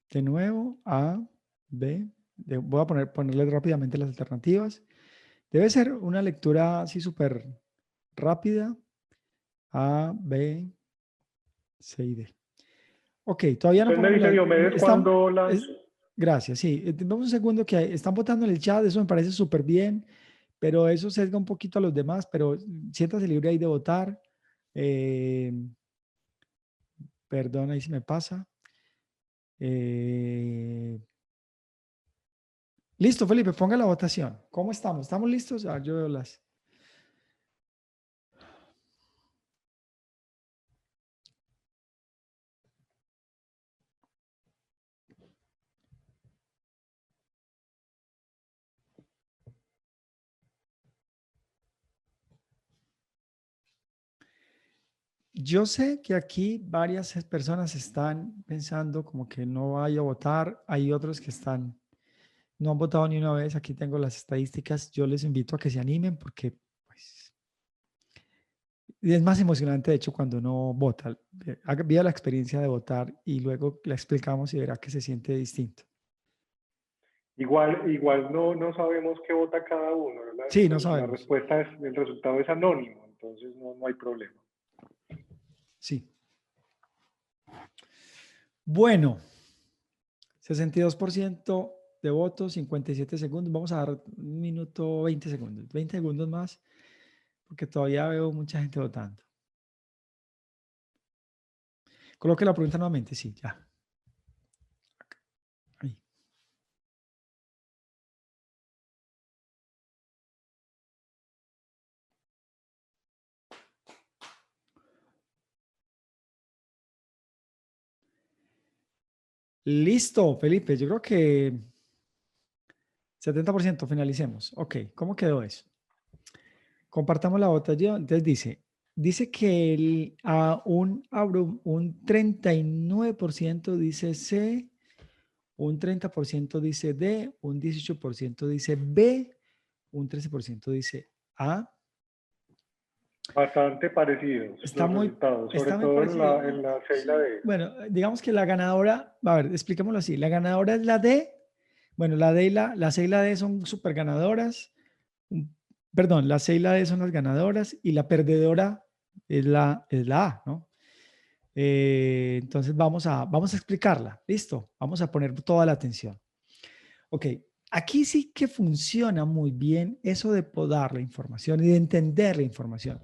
De nuevo, A, B. Voy a ponerle rápidamente las alternativas. Debe ser una lectura así súper rápida. A, B, C y D. Ok, todavía no Usted me ponemos dice, las... Diomedes, cuando las... Gracias, sí. Vamos un segundo que están votando en el chat, eso me parece súper bien, pero eso sesga un poquito a los demás, pero siéntase libre ahí de votar. Perdón, ahí se me pasa. Listo, Felipe, ponga la votación. ¿Cómo estamos? ¿Estamos listos? Ah, yo veo las... Yo sé que aquí varias personas están pensando como que no vaya a votar. Hay otros que no han votado ni una vez. Aquí tengo las estadísticas. Yo les invito a que se animen porque pues, es más emocionante, de hecho, cuando uno vota. Viva la experiencia de votar y luego la explicamos y verá que se siente distinto. Igual no sabemos qué vota cada uno, ¿verdad? Sí, no La sabemos. respuesta el resultado es anónimo, entonces no hay problema. Sí. Bueno, 62% de votos, 57 segundos. Vamos a dar 1 minuto 20 segundos. 20 segundos más, porque todavía veo mucha gente votando. Coloque la pregunta nuevamente, sí, ya. Ahí. Listo, Felipe. Yo creo que 70%, finalicemos. Ok, ¿cómo quedó eso? Compartamos la votación. Entonces dice que un 39% dice C, un 30% dice D, un 18% dice B, un 13% dice A. Bastante parecidos Está los muy, resultados, sobre está muy todo parecido. en la C y la Sí. D. Bueno, digamos que la ganadora, a ver, expliquémoslo así. La ganadora es la D. Bueno, la D y la C y la D son súper ganadoras. Perdón, la C y la D son las ganadoras y la perdedora es la A, ¿no? Entonces vamos a explicarla. ¿Listo? Vamos a poner toda la atención. Ok, aquí sí que funciona muy bien eso de podar la información y de entender la información.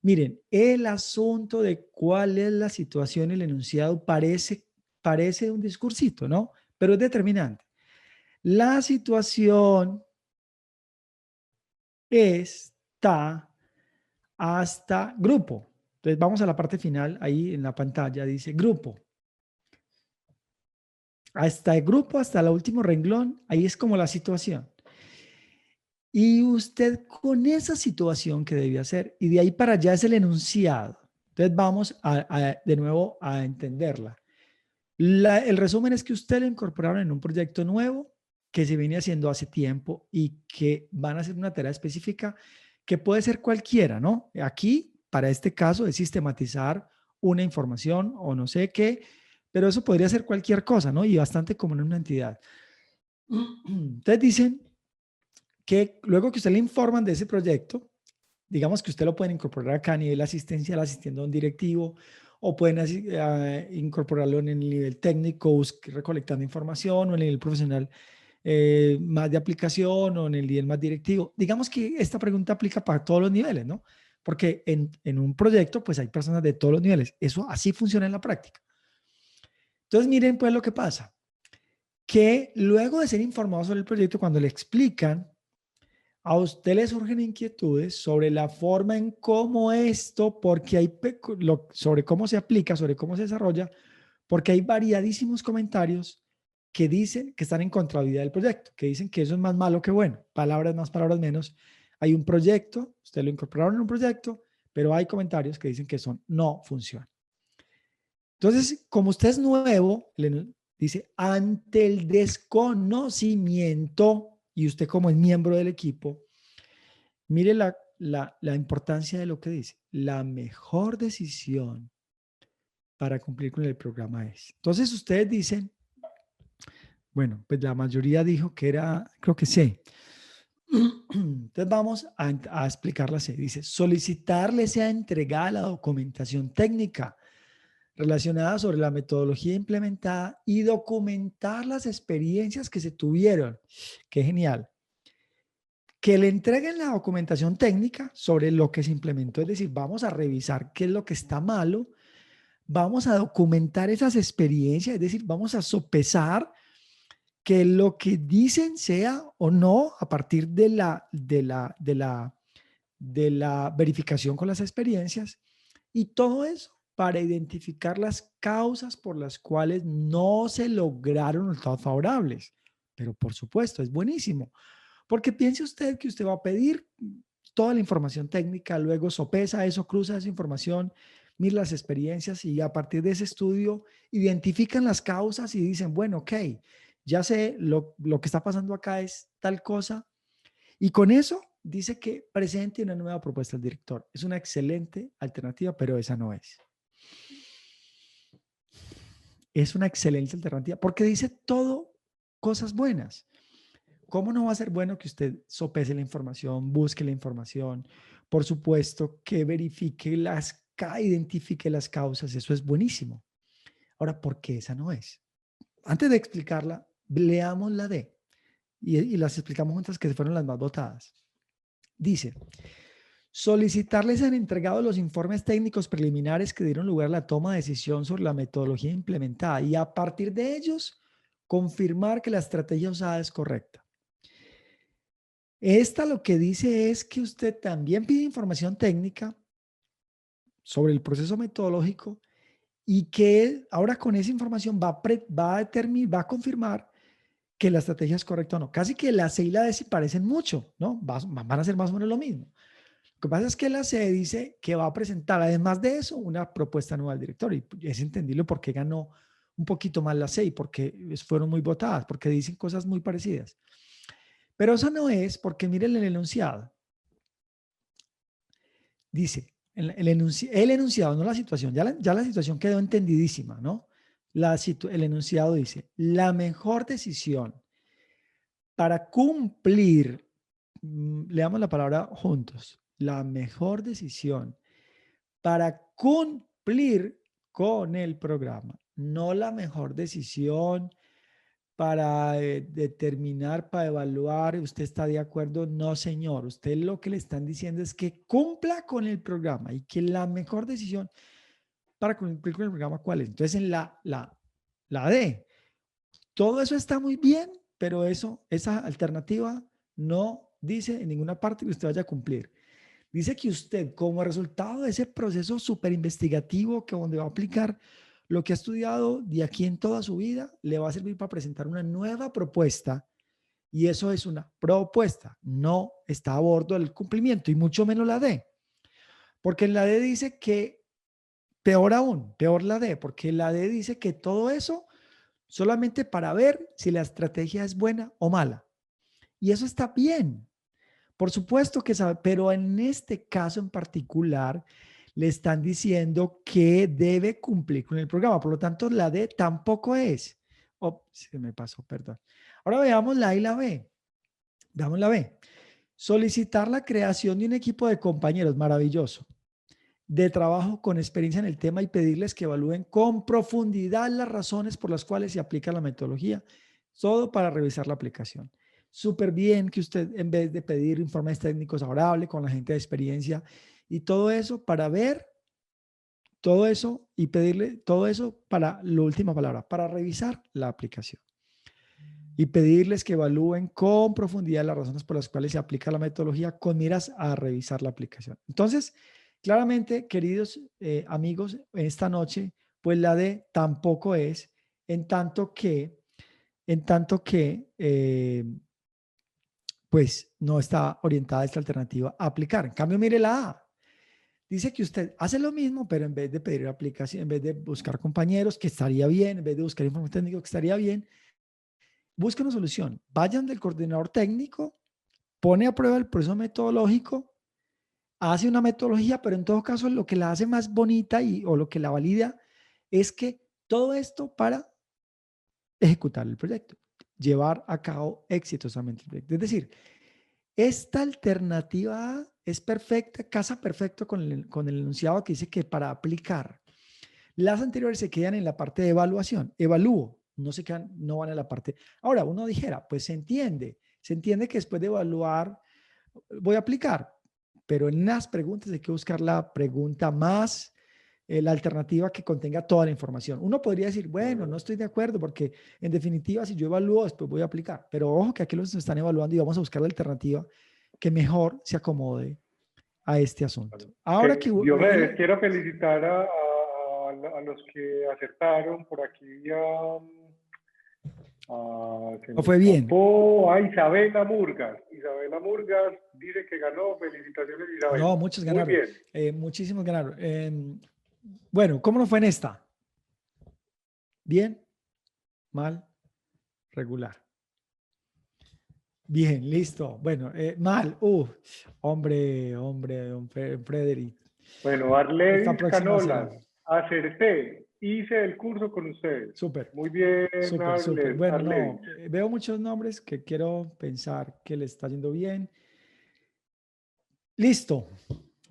Miren, el asunto de cuál es la situación y el enunciado parece un discursito, ¿no? Pero es determinante. La situación está hasta grupo. Entonces vamos a la parte final, ahí en la pantalla dice grupo. Hasta el grupo, hasta el último renglón, ahí es como la situación. Y usted con esa situación que debía hacer, y de ahí para allá es el enunciado. Entonces vamos de nuevo a entenderla. El resumen es que usted lo incorporaron en un proyecto nuevo que se viene haciendo hace tiempo y que van a hacer una tarea específica que puede ser cualquiera, ¿no? Aquí, para este caso, es sistematizar una información o no sé qué, pero eso podría ser cualquier cosa, ¿no? Y bastante común en una entidad. Entonces dicen que luego que usted le informan de ese proyecto, digamos que usted lo pueden incorporar acá a nivel asistencial, asistiendo a un directivo, o pueden incorporarlo en el nivel técnico, recolectando información, o en el nivel profesional más de aplicación, o en el nivel más directivo. Digamos que esta pregunta aplica para todos los niveles, ¿no? Porque en un proyecto, pues hay personas de todos los niveles. Eso así funciona en la práctica. Entonces, miren pues lo que pasa, que luego de ser informados sobre el proyecto, cuando le explican, a usted le surgen inquietudes sobre la forma en cómo esto, porque hay sobre cómo se aplica, sobre cómo se desarrolla, porque hay variadísimos comentarios que dicen que están en contravía del proyecto, que dicen que eso es más malo que bueno, palabras más, palabras menos. Hay un proyecto, usted lo incorporaron en un proyecto, pero hay comentarios que dicen que eso no funciona. Entonces, como usted es nuevo, le dice, ante el desconocimiento, y usted como es miembro del equipo, mire la importancia de lo que dice. La mejor decisión para cumplir con el programa es. Entonces ustedes dicen, bueno, pues la mayoría dijo que era, creo que C. Entonces vamos a explicar la C. Dice, solicitarle sea entregada la documentación técnica relacionada sobre la metodología implementada y documentar las experiencias que se tuvieron. Qué genial. Que le entreguen la documentación técnica sobre lo que se implementó, es decir, vamos a revisar qué es lo que está malo, vamos a documentar esas experiencias, es decir, vamos a sopesar que lo que dicen sea o no a partir de la verificación con las experiencias y todo eso para identificar las causas por las cuales no se lograron resultados favorables. Pero por supuesto, es buenísimo. Porque piense usted que usted va a pedir toda la información técnica, luego sopesa eso, cruza esa información, mira las experiencias y a partir de ese estudio identifican las causas y dicen, bueno, ok, ya sé lo que está pasando acá es tal cosa. Y con eso dice que presente una nueva propuesta al director. Es una excelente alternativa, pero esa no es. Es una excelente alternativa porque dice todo cosas buenas. ¿Cómo no va a ser bueno que usted sopese la información, busque la información? Por supuesto, que verifique identifique las causas, eso es buenísimo. Ahora, ¿por qué esa no es? Antes de explicarla, leamos la D y las explicamos juntas que fueron las más votadas. Dice, solicitarles han entregado los informes técnicos preliminares que dieron lugar a la toma de decisión sobre la metodología implementada y a partir de ellos confirmar que la estrategia usada es correcta. Esta lo que dice es que usted también pide información técnica sobre el proceso metodológico y que él ahora con esa información va a confirmar que la estrategia es correcta o no. Casi que la C y la D se parecen mucho, ¿no? Van a ser más o menos lo mismo. Lo que pasa es que la C dice que va a presentar, además de eso, una propuesta nueva al director. Y es entendible por qué ganó un poquito más la C y porque fueron muy votadas, porque dicen cosas muy parecidas. Pero eso no es porque miren el enunciado. Dice, el enunciado, no la situación, ya la situación quedó entendidísima, ¿no? El enunciado dice, la mejor decisión para cumplir, leamos la palabra juntos, la mejor decisión para cumplir con el programa, no la mejor decisión para determinar, para evaluar, ¿usted está de acuerdo? No, señor. Usted lo que le están diciendo es que cumpla con el programa y que la mejor decisión para cumplir con el programa, ¿cuál es? Entonces, en la D, todo eso está muy bien, pero esa alternativa no dice en ninguna parte que usted vaya a cumplir. Dice que usted, como resultado de ese proceso súper investigativo que donde va a aplicar lo que ha estudiado de aquí en toda su vida, le va a servir para presentar una nueva propuesta. Y eso es una propuesta, no está a bordo del cumplimiento y mucho menos la D. Porque en la D dice que, peor aún, peor la D, porque la D dice que todo eso solamente para ver si la estrategia es buena o mala. Y eso está bien. Por supuesto que sabe, pero en este caso en particular le están diciendo que debe cumplir con el programa. Por lo tanto, la D tampoco es. Oh, se me pasó, perdón. Ahora veamos la A y la B. Veamos la B. Solicitar la creación de un equipo de compañeros, maravilloso, de trabajo con experiencia en el tema y pedirles que evalúen con profundidad las razones por las cuales se aplica la metodología, todo para revisar la aplicación. Súper bien que usted, en vez de pedir informes técnicos, ahora hable con la gente de experiencia y todo eso para ver todo eso y pedirle todo eso para la última palabra, para revisar la aplicación y pedirles que evalúen con profundidad las razones por las cuales se aplica la metodología con miras a revisar la aplicación. Entonces, claramente, queridos amigos, esta noche, pues la D tampoco es, en tanto que pues no está orientada esta alternativa a aplicar. En cambio, mire la A. Dice que usted hace lo mismo, pero en vez de pedir aplicación, en vez de buscar compañeros, que estaría bien, en vez de buscar informe técnico, que estaría bien, busque una solución. Vayan del coordinador técnico, pone a prueba el proceso metodológico, hace una metodología, pero en todo caso lo que la hace más bonita o lo que la valida es que todo esto para ejecutar el proyecto, llevar a cabo exitosamente el proyecto. Es decir, esta alternativa A es perfecta, casa perfecto con el enunciado que dice que para aplicar. Las anteriores se quedan en la parte de evaluación. Evalúo, no se quedan, no van a la parte. Ahora, uno dijera, pues se entiende que después de evaluar voy a aplicar, pero en las preguntas hay que buscar la pregunta más, la alternativa que contenga toda la información. Uno podría decir, bueno, no estoy de acuerdo porque en definitiva si yo evalúo, después voy a aplicar, pero ojo que aquí los están evaluando y vamos a buscar la alternativa que mejor se acomode a este asunto. Ahora que Yo quiero felicitar a los que acertaron por aquí. Se no me fue bien. escapó a Isabela Murgas. Isabela Murgas dice que ganó. Felicitaciones, Isabela. No, muchos Muy ganaron. bien. Muchísimos ganaron. Bueno, ¿cómo nos fue en esta? ¿Bien? ¿Mal? ¿Regular? Bien, listo. Bueno, mal. Hombre, don Frederick. Bueno, Esta Arledis próxima será. Canolas, acerté. Hice el curso con ustedes. Súper, Muy bien, súper, súper. Bueno, Arledis. no, veo muchos nombres que quiero pensar que le está yendo bien. Listo.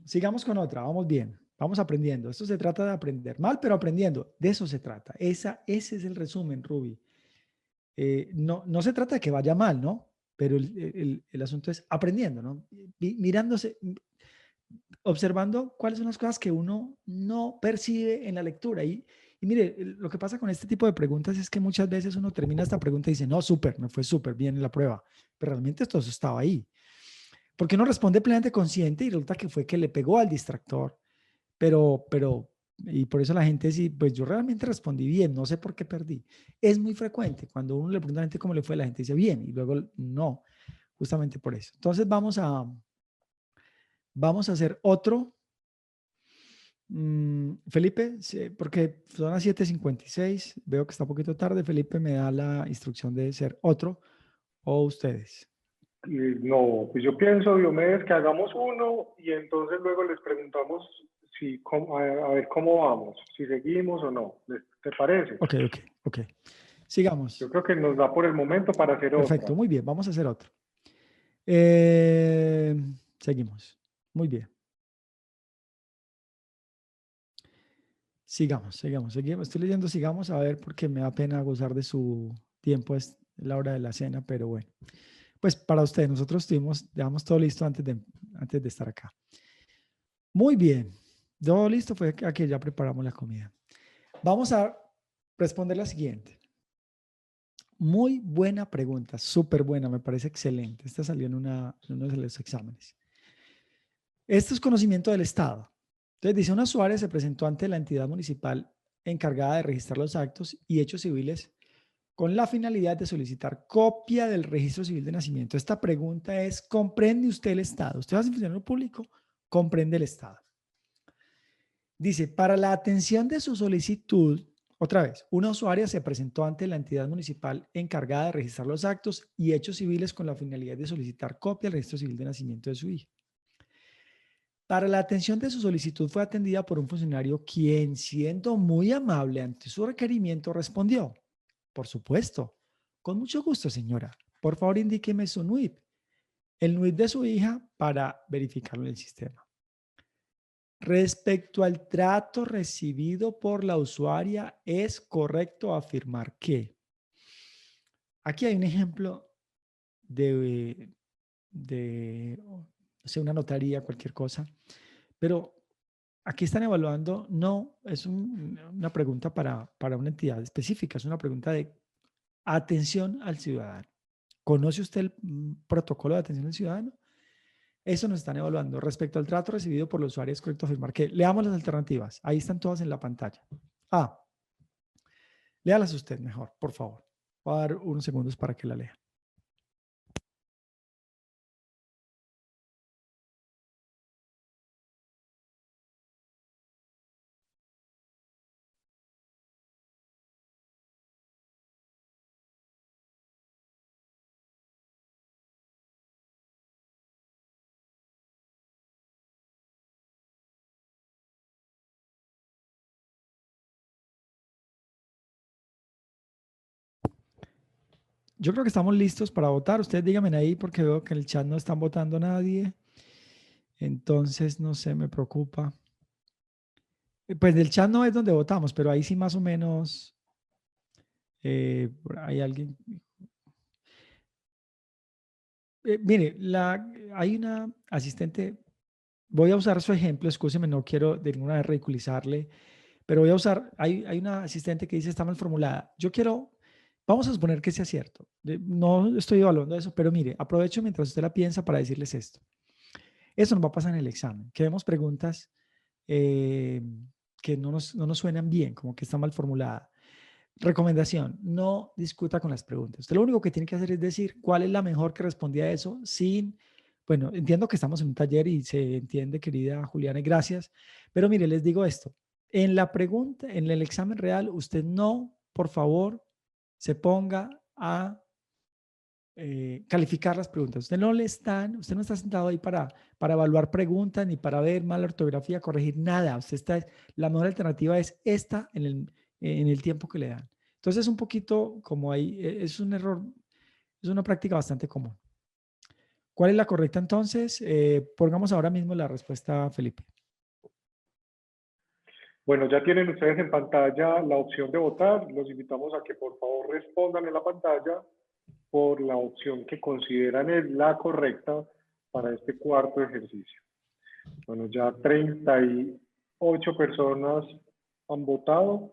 Sigamos con otra. Vamos bien. Vamos aprendiendo. Esto se trata de aprender. Mal, pero aprendiendo. De eso se trata. Ese es el resumen, Ruby. No se trata de que vaya mal, ¿no? Pero el asunto es aprendiendo, ¿no? Mirándose, observando cuáles son las cosas que uno no percibe en la lectura. Y mire, lo que pasa con este tipo de preguntas es que muchas veces uno termina esta pregunta y dice, no, súper, me fue súper bien en la prueba, pero realmente esto estaba ahí. Porque uno responde plenamente consciente y resulta que fue que le pegó al distractor, y por eso la gente dice, pues yo realmente respondí bien, no sé por qué perdí. Es muy frecuente, cuando uno le pregunta a la gente cómo le fue, la gente dice bien, y luego no, justamente por eso. Entonces vamos a hacer otro. Felipe, porque son las 7:56, veo que está un poquito tarde. Felipe me da la instrucción de ser otro o ustedes. No, pues yo pienso, Diomedes, que hagamos uno y entonces luego les preguntamos si, a ver cómo vamos, si seguimos o no. ¿Te parece? Ok. Sigamos. Yo creo que nos da por el momento para hacer Perfecto, otra. muy bien, vamos a hacer otro. Eh, Seguimos. Muy bien. Sigamos. Estoy leyendo sigamos a ver porque me da pena gozar de su tiempo, es la hora de la cena, pero bueno. Pues para usted, nosotros dejamos todo listo antes de estar acá. Muy bien. Todo listo fue aquí ya preparamos la comida. Vamos a responder la siguiente. Muy buena pregunta, súper buena, me parece excelente. Esta salió en uno de los exámenes. Esto es conocimiento del Estado. Entonces dice, una usuaria se presentó ante la entidad municipal encargada de registrar los actos y hechos civiles con la finalidad de solicitar copia del registro civil de nacimiento. Esta pregunta es, ¿comprende usted el Estado? Usted va a ser funcionario público, comprende el Estado. Dice, para la atención de su solicitud, otra vez, una usuaria se presentó ante la entidad municipal encargada de registrar los actos y hechos civiles con la finalidad de solicitar copia del registro civil de nacimiento de su hija. Para la atención de su solicitud fue atendida por un funcionario quien, siendo muy amable ante su requerimiento, respondió, por supuesto, con mucho gusto, señora. Por favor, indíqueme su NUIT, el NUIT de su hija para verificarlo en el sistema. Respecto al trato recibido por la usuaria, es correcto afirmar que aquí hay un ejemplo de no sé, una notaría, cualquier cosa, pero aquí están evaluando, no es una pregunta para una entidad específica, es una pregunta de atención al ciudadano. ¿Conoce usted el protocolo de atención al ciudadano? Eso nos están evaluando. Respecto al trato recibido por los usuarios, es correcto afirmar que leamos las alternativas. Ahí están todas en la pantalla. Ah, léalas usted mejor, por favor. Voy a dar unos segundos para que la lea. Yo creo que estamos listos para votar. Ustedes díganme ahí porque veo que en el chat no están votando nadie. Entonces, no sé, me preocupa. Pues del chat no es donde votamos, pero ahí sí más o menos hay alguien. Mire, hay una asistente, voy a usar su ejemplo, escúcheme, no quiero de ninguna vez ridiculizarle, pero voy a usar, hay una asistente que dice está mal formulada. Yo quiero, vamos a suponer que sea cierto. No estoy evaluando eso, pero mire, aprovecho mientras usted la piensa para decirles esto. Eso nos va a pasar en el examen, que vemos preguntas eh, que no nos suenan bien, como que está mal formulada. Recomendación, no discuta con las preguntas. Usted lo único que tiene que hacer es decir cuál es la mejor que respondía a eso sin, bueno, entiendo que estamos en un taller y se entiende, querida Juliana, y gracias, pero mire, les digo esto. En la pregunta, en el examen real, usted no, por favor, se ponga a calificar las preguntas. Usted no está sentado ahí para evaluar preguntas ni para ver mala ortografía, corregir nada. La mejor alternativa es esta en el tiempo que le dan. Entonces es un poquito como ahí, es un error, es una práctica bastante común. ¿Cuál es la correcta entonces? Pongamos ahora mismo la respuesta, Felipe. Bueno, ya tienen ustedes en pantalla la opción de votar. Los invitamos a que por favor respondan en la pantalla por la opción que consideran es la correcta para este cuarto ejercicio. Bueno, ya 38 personas han votado,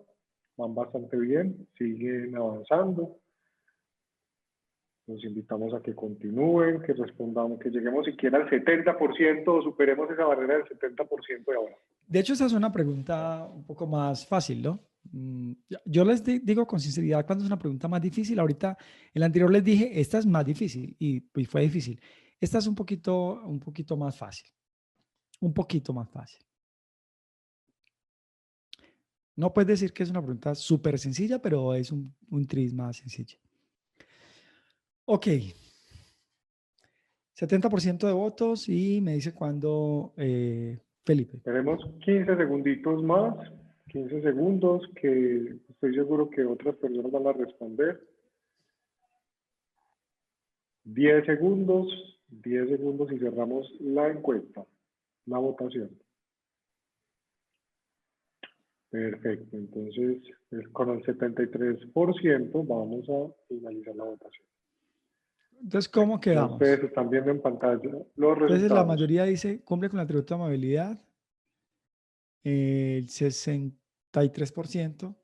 van bastante bien, siguen avanzando. Los invitamos a que continúen, que respondamos, que lleguemos siquiera al 70% o superemos esa barrera del 70% de ahora. De hecho, esa es una pregunta un poco más fácil, ¿no? Yo les digo con sinceridad cuando es una pregunta más difícil. Ahorita, el anterior les dije, esta es más difícil y fue difícil. Esta es un poquito más fácil. Un poquito más fácil. No puedes decir que es una pregunta súper sencilla, pero es un tris más sencilla. Ok. 70% de votos y me dice cuándo, Felipe. Tenemos 15 segunditos más, 15 segundos, que estoy seguro que otras personas van a responder. 10 segundos y cerramos la encuesta, la votación. Perfecto, entonces con el 73% vamos a finalizar la votación. Entonces, ¿cómo Ya quedamos? ustedes están viendo en pantalla los Entonces, la resultados. mayoría dice cumple con el atributo de amabilidad. El 63%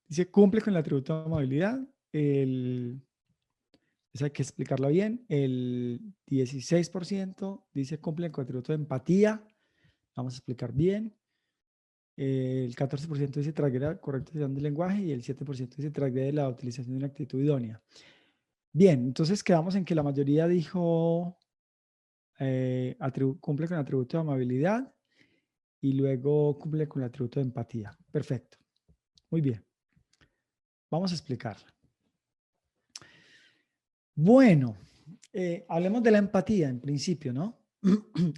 dice cumple con el atributo de amabilidad. Eso hay que explicarlo bien. El 16% dice cumple con el atributo de empatía. Vamos a explicar bien. El 14% dice traguera correcta utilización del lenguaje y el 7% dice traguera de la utilización de una actitud idónea. Bien, entonces quedamos en que la mayoría dijo cumple con el atributo de amabilidad y luego cumple con el atributo de empatía. Perfecto. Muy bien. Vamos a explicarla. Bueno, hablemos de la empatía en principio, ¿no?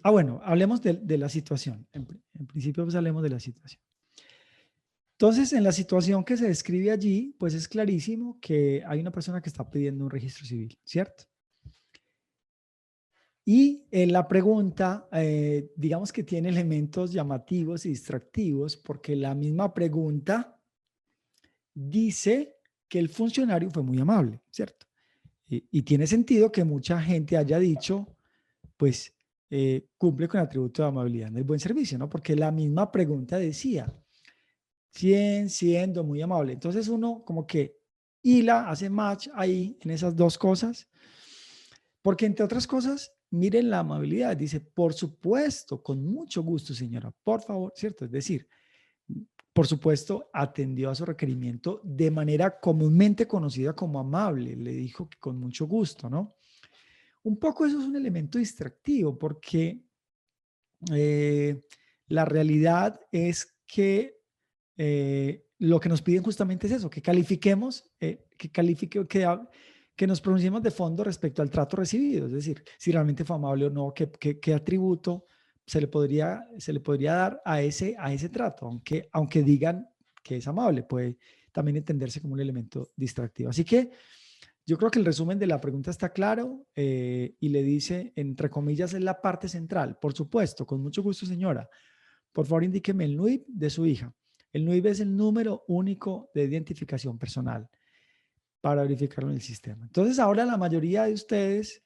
Bueno, hablemos de la situación. En principio, pues hablemos de la situación. Entonces, en la situación que se describe allí, pues es clarísimo que hay una persona que está pidiendo un registro civil, ¿cierto? Y en la pregunta, digamos que tiene elementos llamativos y distractivos, porque la misma pregunta dice que el funcionario fue muy amable, ¿cierto? Y tiene sentido que mucha gente haya dicho, pues, cumple con el atributo de amabilidad en el buen servicio, ¿no? Porque la misma pregunta decía, siendo muy amable. Entonces uno como que hila, hace match ahí en esas dos cosas, porque entre otras cosas, miren la amabilidad. Dice, por supuesto, con mucho gusto, señora, por favor, ¿cierto? Es decir, por supuesto, atendió a su requerimiento de manera comúnmente conocida como amable. Le dijo que con mucho gusto, ¿no? Un poco eso es un elemento distractivo porque la realidad es que lo que nos piden justamente es eso, que califiquemos, que nos pronunciemos de fondo respecto al trato recibido, es decir, si realmente fue amable o no, qué atributo se le podría dar a ese trato, aunque digan que es amable, puede también entenderse como un elemento distractivo. Así que yo creo que el resumen de la pregunta está claro y le dice, entre comillas, es la parte central. Por supuesto, con mucho gusto, señora. Por favor, indíqueme el NUIP de su hija. El NUIP es el número único de identificación personal para verificarlo en el sistema. Entonces, ahora la mayoría de ustedes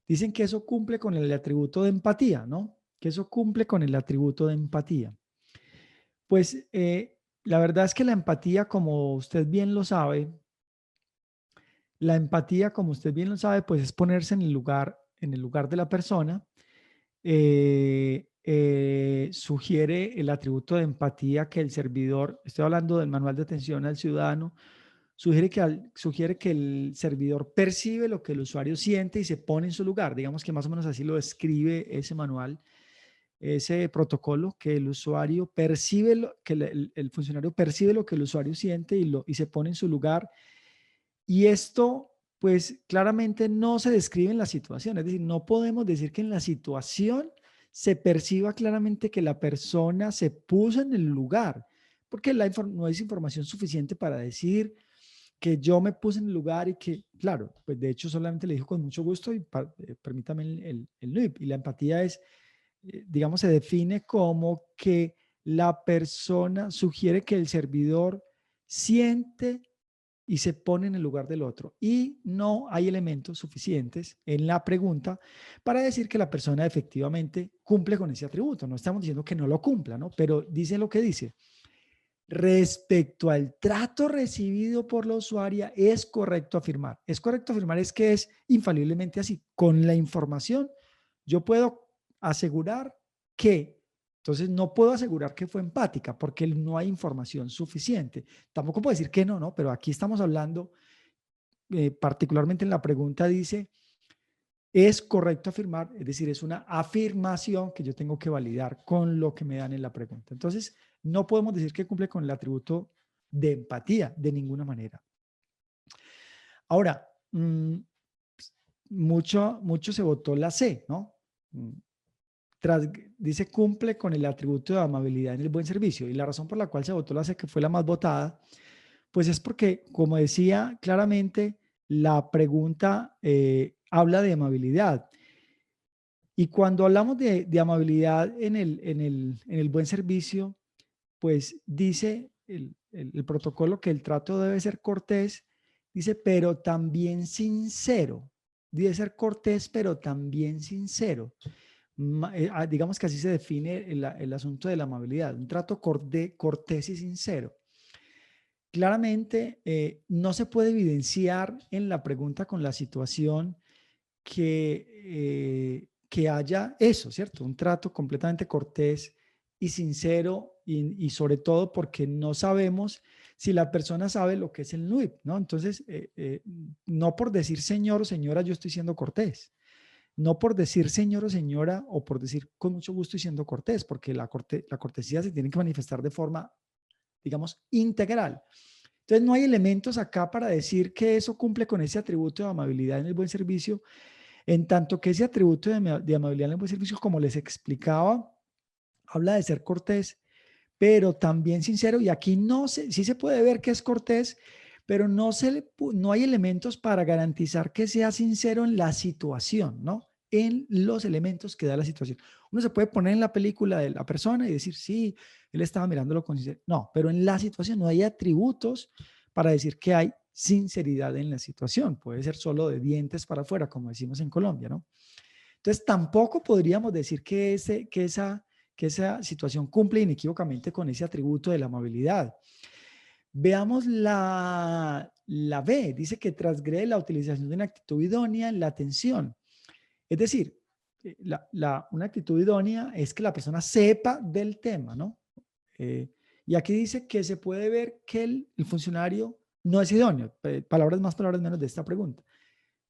dicen que eso cumple con el atributo de empatía, ¿no? Que eso cumple con el atributo de empatía. Pues la verdad es que la empatía, como usted bien lo sabe, la empatía, como usted bien lo sabe, pues es ponerse en el lugar de la persona. Sugiere el atributo de empatía que el servidor, estoy hablando del manual de atención al ciudadano, sugiere que el servidor percibe lo que el usuario siente y se pone en su lugar. Digamos que más o menos así lo describe ese manual, ese protocolo, que el usuario percibe, que el funcionario percibe lo que el usuario siente y se pone en su lugar. Y esto, pues claramente no se describe en la situación. Es decir, no podemos decir que en la situación se perciba claramente que la persona se puso en el lugar, porque no es información suficiente para decir que yo me puse en el lugar y que, claro, pues de hecho solamente le dijo con mucho gusto y permítame el NUIP. Y la empatía es, digamos, se define como que la persona sugiere que el servidor siente y se pone en el lugar del otro. Y no hay elementos suficientes en la pregunta para decir que la persona efectivamente cumple con ese atributo. No estamos diciendo que no lo cumpla, ¿no? Pero dice lo que dice. Respecto al trato recibido por la usuaria, es correcto afirmar. Es correcto afirmar es que es infaliblemente así. Con la información, yo puedo asegurar que, entonces no puedo asegurar que fue empática porque no hay información suficiente. Tampoco puedo decir que no, ¿no? Pero aquí estamos hablando, particularmente en la pregunta dice, es correcto afirmar, es decir, es una afirmación que yo tengo que validar con lo que me dan en la pregunta. Entonces, no podemos decir que cumple con el atributo de empatía de ninguna manera. Ahora, mucho se votó la C, ¿no? Dice cumple con el atributo de amabilidad en el buen servicio. Y la razón por la cual se votó la C, que fue la más votada, pues es porque, como decía claramente, la pregunta habla de amabilidad. Y cuando hablamos de amabilidad en el buen servicio, pues dice el protocolo que el trato debe ser cortés, dice, pero también sincero. Debe ser cortés, pero también sincero. Digamos que así se define el asunto de la amabilidad, un trato cortés y sincero. Claramente, no se puede evidenciar en la pregunta con la situación que haya eso, ¿cierto? Un trato completamente cortés y sincero y sobre todo porque no sabemos si la persona sabe lo que es el NUIP, ¿no? Entonces, no por decir señor o señora yo estoy siendo cortés. No por decir señor o señora o por decir con mucho gusto y siendo cortés, porque la cortesía se tiene que manifestar de forma, digamos, integral. Entonces, no hay elementos acá para decir que eso cumple con ese atributo de amabilidad en el buen servicio, en tanto que ese atributo de amabilidad en el buen servicio, como les explicaba, habla de ser cortés, pero también sincero. Y aquí sí se puede ver que es cortés, pero no hay elementos para garantizar que sea sincero en la situación, ¿no? En los elementos que da la situación. Uno se puede poner en la película de la persona y decir, sí, él estaba mirándolo con sinceridad. No, pero en la situación no hay atributos para decir que hay sinceridad en la situación. Puede ser solo de dientes para afuera, como decimos en Colombia, ¿no? Entonces, tampoco podríamos decir que esa situación cumple inequívocamente con ese atributo de la amabilidad. Veamos la B, dice que transgrede la utilización de una actitud idónea en la atención. Es decir, una actitud idónea es que la persona sepa del tema, ¿no? Y aquí dice que se puede ver que el funcionario no es idóneo. Palabras más, palabras menos de esta pregunta.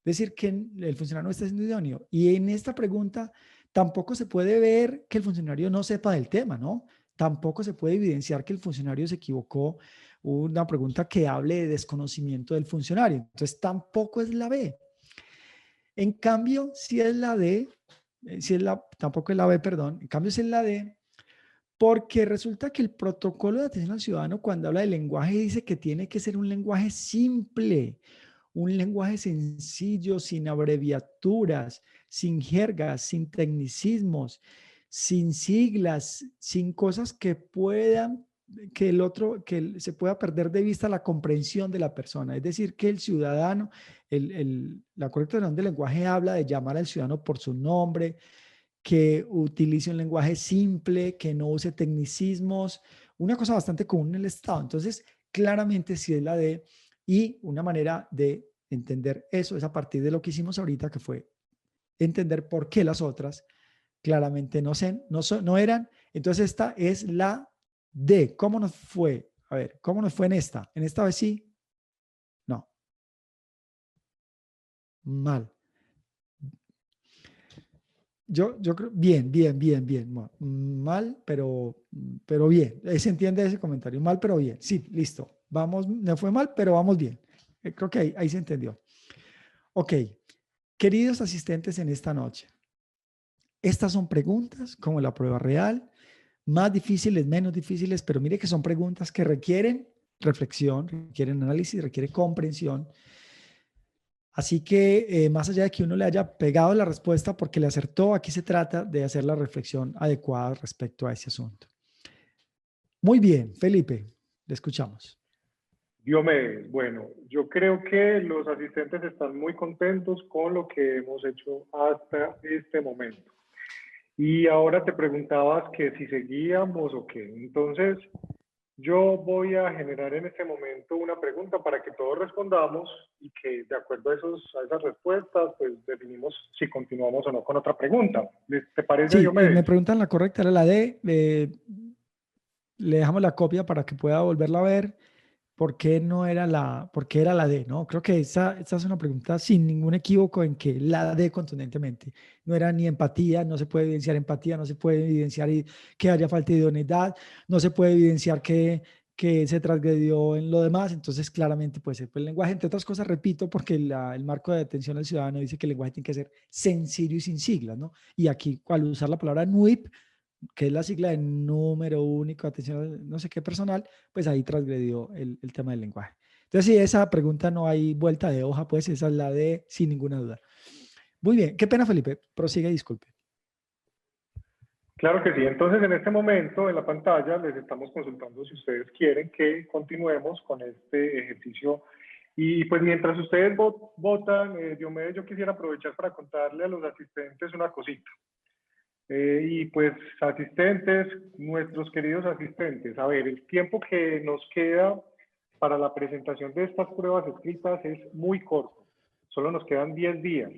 Es decir, que el funcionario no está siendo idóneo. Y en esta pregunta tampoco se puede ver que el funcionario no sepa del tema, ¿no? Tampoco se puede evidenciar que el funcionario se equivocó. Una pregunta que hable de desconocimiento del funcionario. Entonces, tampoco es la B. En cambio, si es la D, tampoco es la B, perdón. En cambio, si es la D, porque resulta que el protocolo de atención al ciudadano, cuando habla de lenguaje, dice que tiene que ser un lenguaje simple, un lenguaje sencillo, sin abreviaturas, sin jergas, sin tecnicismos, sin siglas, sin cosas que puedan, que se pueda perder de vista la comprensión de la persona. Es decir, que el ciudadano, la correcta ordenación del lenguaje habla de llamar al ciudadano por su nombre, que utilice un lenguaje simple, que no use tecnicismos, una cosa bastante común en el Estado. Entonces, claramente sí es la D, y una manera de entender eso es a partir de lo que hicimos ahorita, que fue entender por qué las otras claramente no eran. Entonces, esta es la D. ¿Cómo nos fue? A ver, ¿cómo nos fue en esta? ¿En esta vez sí? No. Mal. Yo creo, bien, bien, bien, bien. Mal, pero bien. Se entiende ese comentario. Mal, pero bien. Sí, listo. Vamos, no fue mal, pero vamos bien. Creo que ahí se entendió. Ok. Queridos asistentes en esta noche, estas son preguntas como la prueba real, más difíciles, menos difíciles, pero mire que son preguntas que requieren reflexión, requieren análisis, requieren comprensión. Así que más allá de que uno le haya pegado la respuesta porque le acertó, aquí se trata de hacer la reflexión adecuada respecto a ese asunto. Muy bien, Felipe, le escuchamos. Diomedes, bueno, yo creo que los asistentes están muy contentos con lo que hemos hecho hasta este momento. Y ahora te preguntabas que si seguíamos o qué. Entonces, yo voy a generar en este momento una pregunta para que todos respondamos y que de acuerdo a esas respuestas, pues definimos si continuamos o no con otra pregunta. ¿Te parece, Sí, Diomedes? me preguntan la correcta, era la D. Le dejamos la copia para que pueda volverla a ver. ¿Por qué por qué era la D? ¿No? Creo que esa es una pregunta sin ningún equívoco en que la D contundentemente. No era ni empatía, no se puede evidenciar empatía, no se puede evidenciar que haya falta de idoneidad, no se puede evidenciar que que se transgredió en lo demás, entonces claramente puede ser. Pues el lenguaje, entre otras cosas, repito, porque el marco de atención al ciudadano dice que el lenguaje tiene que ser sencillo y sin siglas, ¿no? Y aquí, al usar la palabra NUIP, que es la sigla de número único, atención, no sé qué personal, pues ahí transgredió el tema del lenguaje. Entonces, sí, esa pregunta no hay vuelta de hoja, pues esa es la de sin ninguna duda. Muy bien, qué pena, Felipe, prosigue, disculpe. Claro que sí. Entonces, en este momento en la pantalla les estamos consultando si ustedes quieren que continuemos con este ejercicio. Y pues mientras ustedes votan, Diomedes, yo quisiera aprovechar para contarle a los asistentes una cosita. Y pues asistentes, nuestros queridos asistentes, a ver, el tiempo que nos queda para la presentación de estas pruebas escritas es muy corto. Solo nos quedan 10 días.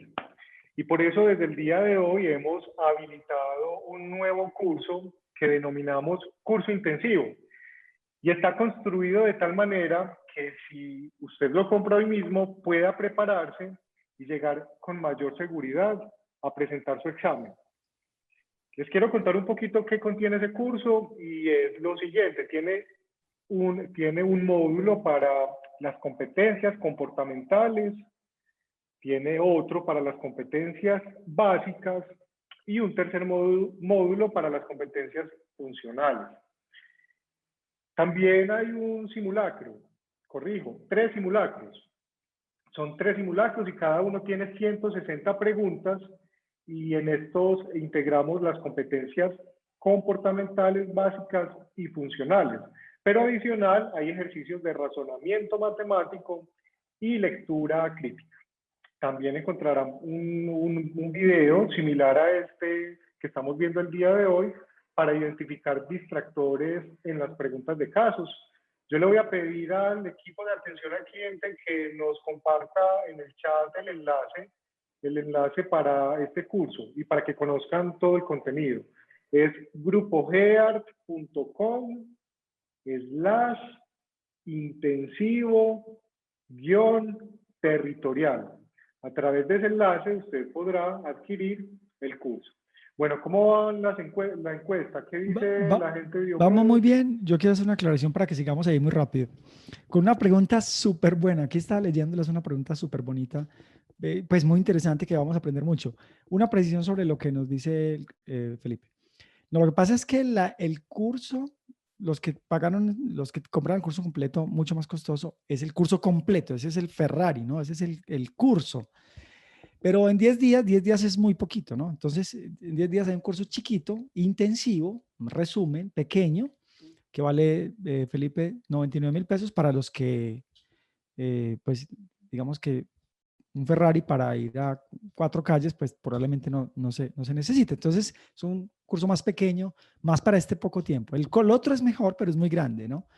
Y por eso desde el día de hoy hemos habilitado un nuevo curso que denominamos curso intensivo. Y está construido de tal manera que si usted lo compra hoy mismo, pueda prepararse y llegar con mayor seguridad a presentar su examen. Les quiero contar un poquito qué contiene ese curso y es lo siguiente. Tiene un módulo para las competencias comportamentales, tiene otro para las competencias básicas y un tercer módulo para las competencias funcionales. También hay un simulacro, corrijo, 3 simulacros. Son 3 simulacros y cada uno tiene 160 preguntas y en estos integramos las competencias comportamentales básicas y funcionales. Pero adicional hay ejercicios de razonamiento matemático y lectura crítica. También encontrarán un video similar a este que estamos viendo el día de hoy para identificar distractores en las preguntas de casos. Yo le voy a pedir al equipo de atención al cliente que nos comparta en el chat el enlace para este curso y para que conozcan todo el contenido. Es grupogear.com/intensivo-territorial. A través de ese enlace usted podrá adquirir el curso. Bueno, ¿cómo va la encuesta? ¿Qué dice la gente de Diomedes? Vamos muy bien. Yo quiero hacer una aclaración para que sigamos ahí muy rápido. Con una pregunta súper buena. Aquí estaba leyéndoles una pregunta súper bonita, pues muy interesante que vamos a aprender mucho. Una precisión sobre lo que nos dice Felipe. No, lo que pasa es que el curso, los que compraron el curso completo, mucho más costoso, es el curso completo. Ese es el Ferrari, ¿no? Ese es el curso. Pero en 10 días es muy poquito, ¿no? Entonces, en 10 días hay un curso chiquito, intensivo, un resumen, pequeño, que vale, Felipe, 99.000 pesos para los que, pues, digamos que un Ferrari para ir a 4 calles, pues probablemente no se necesite. Entonces, es un curso más pequeño, más para este poco tiempo. El otro es mejor, pero es muy grande, ¿no?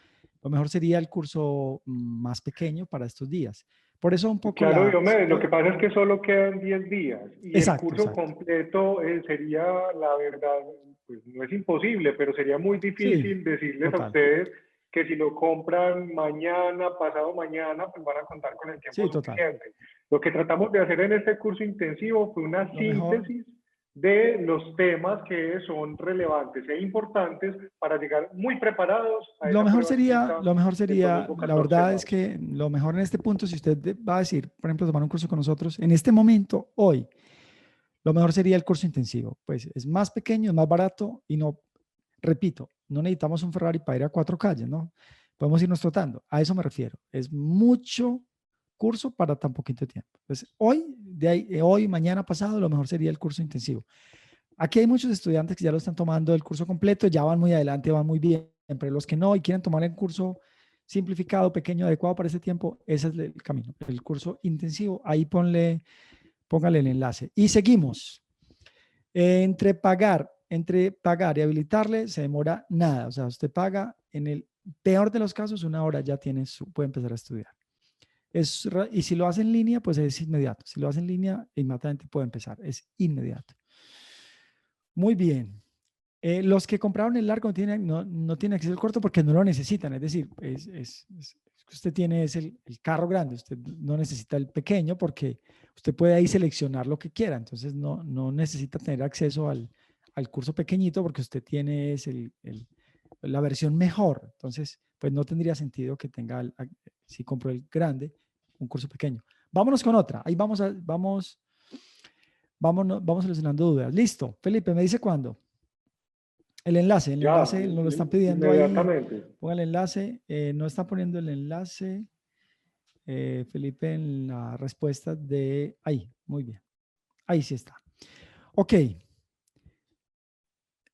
Lo mejor sería el curso más pequeño para estos días. Por eso un poco claro, Diomedes, lo que pasa es que solo quedan 10 días y el curso completo sería, la verdad, pues no es imposible, pero sería muy difícil decirles a ustedes que si lo compran mañana, pasado mañana, pues van a contar con el tiempo suficiente. Lo que tratamos de hacer en este curso intensivo fue una síntesis de los temas que son relevantes e importantes para llegar muy preparados a lo mejor sería, la verdad es que lo mejor en este punto, si usted va a decir, por ejemplo, tomar un curso con nosotros, en este momento, hoy, lo mejor sería el curso intensivo. Pues es más pequeño, es más barato y no, repito, no necesitamos un Ferrari para ir a 4 calles, ¿no? Podemos irnos trotando. A eso me refiero. Es mucho curso para tan poquito tiempo. Entonces, hoy, mañana, pasado, lo mejor sería el curso intensivo. Aquí hay muchos estudiantes que ya lo están tomando el curso completo, ya van muy adelante, van muy bien, pero los que no y quieren tomar el curso simplificado, pequeño, adecuado para ese tiempo, ese es el camino, el curso intensivo. Ahí póngale el enlace. Y seguimos. Entre pagar y habilitarle se demora nada. O sea, usted paga, en el peor de los casos, 1 hora ya puede empezar a estudiar. Y si lo hace en línea, pues es inmediato. Si lo hace en línea, inmediatamente puede empezar. Es inmediato. Muy bien. Los que compraron el largo no tienen acceso al corto porque no lo necesitan. Es decir, usted tiene el carro grande, usted no necesita el pequeño porque usted puede ahí seleccionar lo que quiera. Entonces no necesita tener acceso al curso pequeñito porque usted tiene la versión mejor. Entonces pues no tendría sentido que tenga, si compro el grande, un curso pequeño. Vámonos con otra. Ahí vamos solucionando dudas. Listo. Felipe, ¿me dice cuándo? El Ya, enlace nos lo están pidiendo ahí. inmediatamente. Ponga el enlace. No está poniendo el enlace, Felipe, en la respuesta de ahí. Muy bien. Ahí sí está. Ok.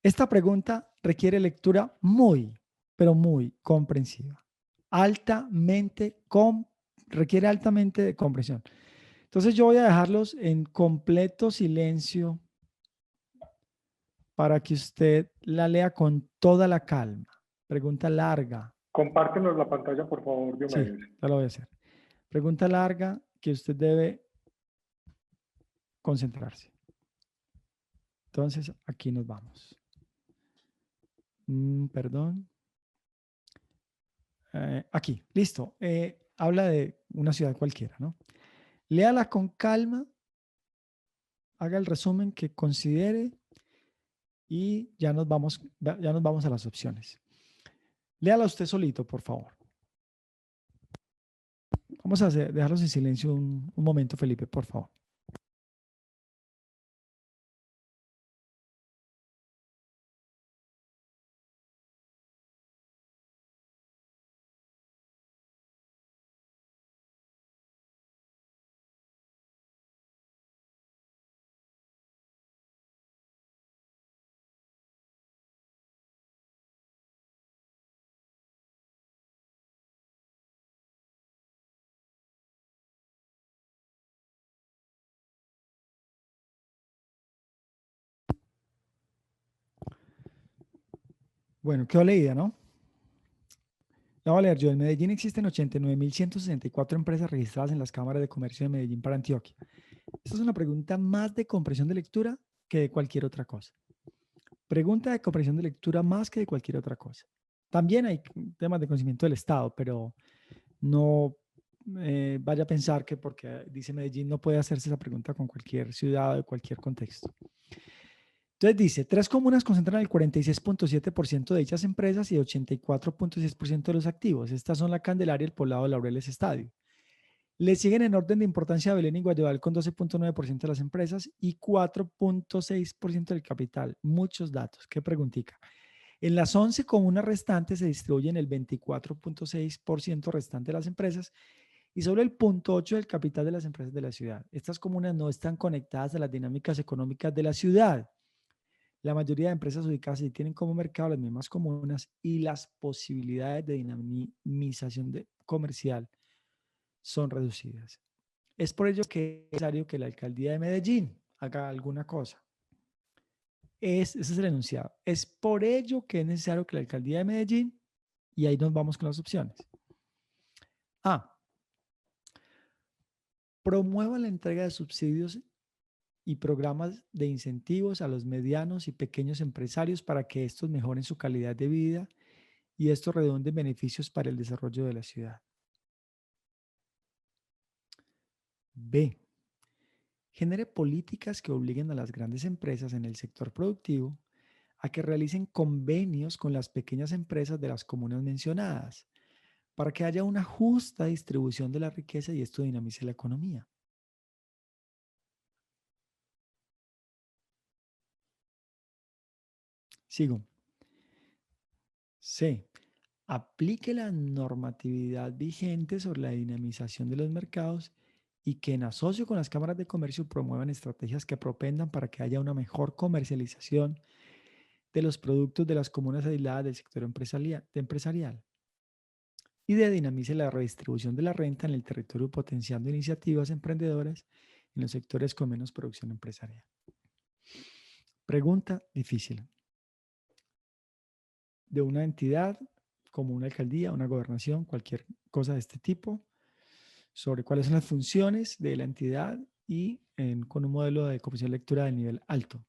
Esta pregunta requiere lectura muy, pero muy comprensiva. Requiere altamente de comprensión. Entonces yo voy a dejarlos en completo silencio para que usted la lea con toda la calma. Pregunta larga. Compártenos la pantalla, por favor, Sí, Diomedes. ya lo voy a hacer. Pregunta larga que usted debe concentrarse. Entonces, aquí nos vamos. Perdón. Aquí, listo. Habla de una ciudad cualquiera, ¿no? Léala con calma, haga el resumen que considere y ya nos vamos a las opciones. Léala usted solito, por favor. Vamos a dejarlos en silencio un momento, Felipe, por favor. Bueno, quedó leída, ¿no? La voy a leer yo. En Medellín existen 89.164 empresas registradas en las cámaras de comercio de Medellín para Antioquia. Esta es una pregunta más de comprensión de lectura que de cualquier otra cosa. Pregunta de comprensión de lectura más que de cualquier otra cosa. También hay temas de conocimiento del Estado, pero no vaya a pensar que porque dice Medellín no puede hacerse esa pregunta con cualquier ciudad o de cualquier contexto. Entonces dice, 3 comunas concentran el 46.7% de dichas empresas y 84.6% de los activos. Estas son La Candelaria, El Poblado, Laureles, Estadio. Le siguen en orden de importancia Belén y Guayabal con 12.9% de las empresas y 4.6% del capital. Muchos datos. ¿Qué preguntica? En las 11 comunas restantes se distribuyen el 24.6% restante de las empresas y solo el 0.8% del capital de las empresas de la ciudad. Estas comunas no están conectadas a las dinámicas económicas de la ciudad. La mayoría de empresas ubicadas allí tienen como mercado las mismas comunas y las posibilidades de dinamización comercial son reducidas. Es por ello que es necesario que la alcaldía de Medellín haga alguna cosa. Ese es el enunciado. Es por ello que es necesario que la alcaldía de Medellín, y ahí nos vamos con las opciones. A. Promueva la entrega de subsidios y programas de incentivos a los medianos y pequeños empresarios para que estos mejoren su calidad de vida y esto redunde en beneficios para el desarrollo de la ciudad. B. Genere políticas que obliguen a las grandes empresas en el sector productivo a que realicen convenios con las pequeñas empresas de las comunas mencionadas para que haya una justa distribución de la riqueza y esto dinamice la economía. Sigo. C. Aplique la normatividad vigente sobre la dinamización de los mercados y que en asocio con las cámaras de comercio promuevan estrategias que propendan para que haya una mejor comercialización de los productos de las comunas aisladas del sector empresarial y de dinamice la redistribución de la renta en el territorio potenciando iniciativas emprendedoras en los sectores con menos producción empresarial. Pregunta difícil. De una entidad como una alcaldía, una gobernación, cualquier cosa de este tipo, sobre cuáles son las funciones de la entidad y con un modelo de comprensión lectura de nivel alto.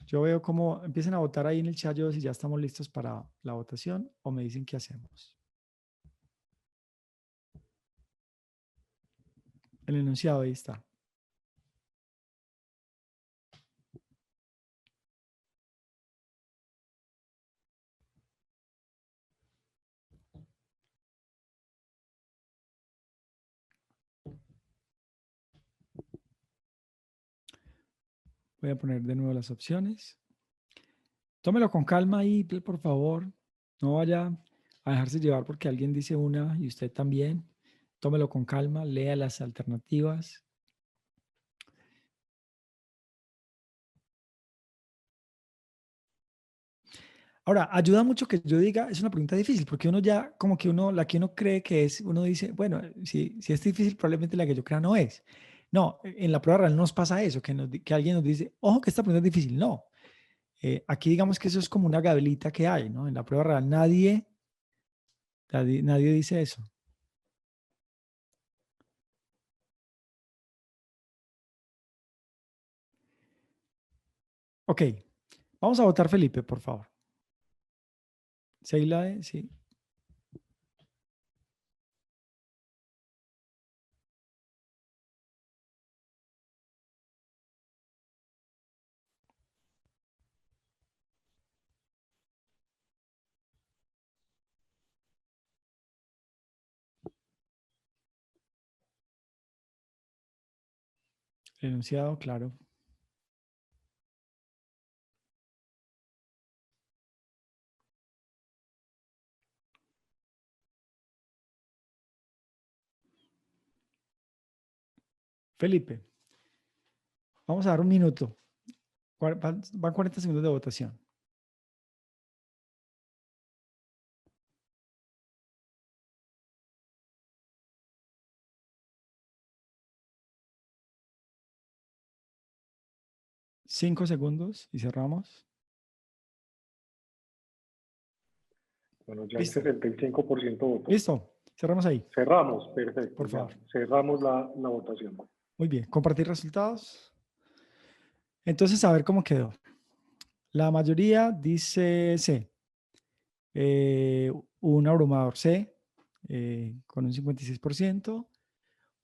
Yo veo cómo empiezan a votar ahí en el chat, yo si ya estamos listos para la votación o me dicen qué hacemos. El enunciado ahí está. Voy a poner de nuevo las opciones. Tómelo con calma ahí, por favor. No vaya a dejarse llevar porque alguien dice una y usted también. Tómelo con calma, lea las alternativas. Ahora, ayuda mucho que yo diga, es una pregunta difícil, porque uno ya, como que uno, la que uno cree que es, uno dice, bueno, si es difícil, probablemente la que yo crea no es. No, en la prueba real no nos pasa eso, que alguien nos dice, ojo, que esta pregunta es difícil. No, aquí digamos que eso es como una gablita que hay, ¿no? En la prueba real nadie dice eso. Ok, vamos a votar Felipe, por favor. Seila, sí. Enunciado, claro. Felipe, vamos a dar un minuto. Van 40 segundos de votación. Cinco segundos y cerramos. Bueno, ya el Listo. 65% votó. Listo. Cerramos ahí. Cerramos, perfecto. Por favor. Cerramos la votación. Muy bien. Compartir resultados. Entonces, a ver cómo quedó. La mayoría dice C. Un abrumador C con un 56%.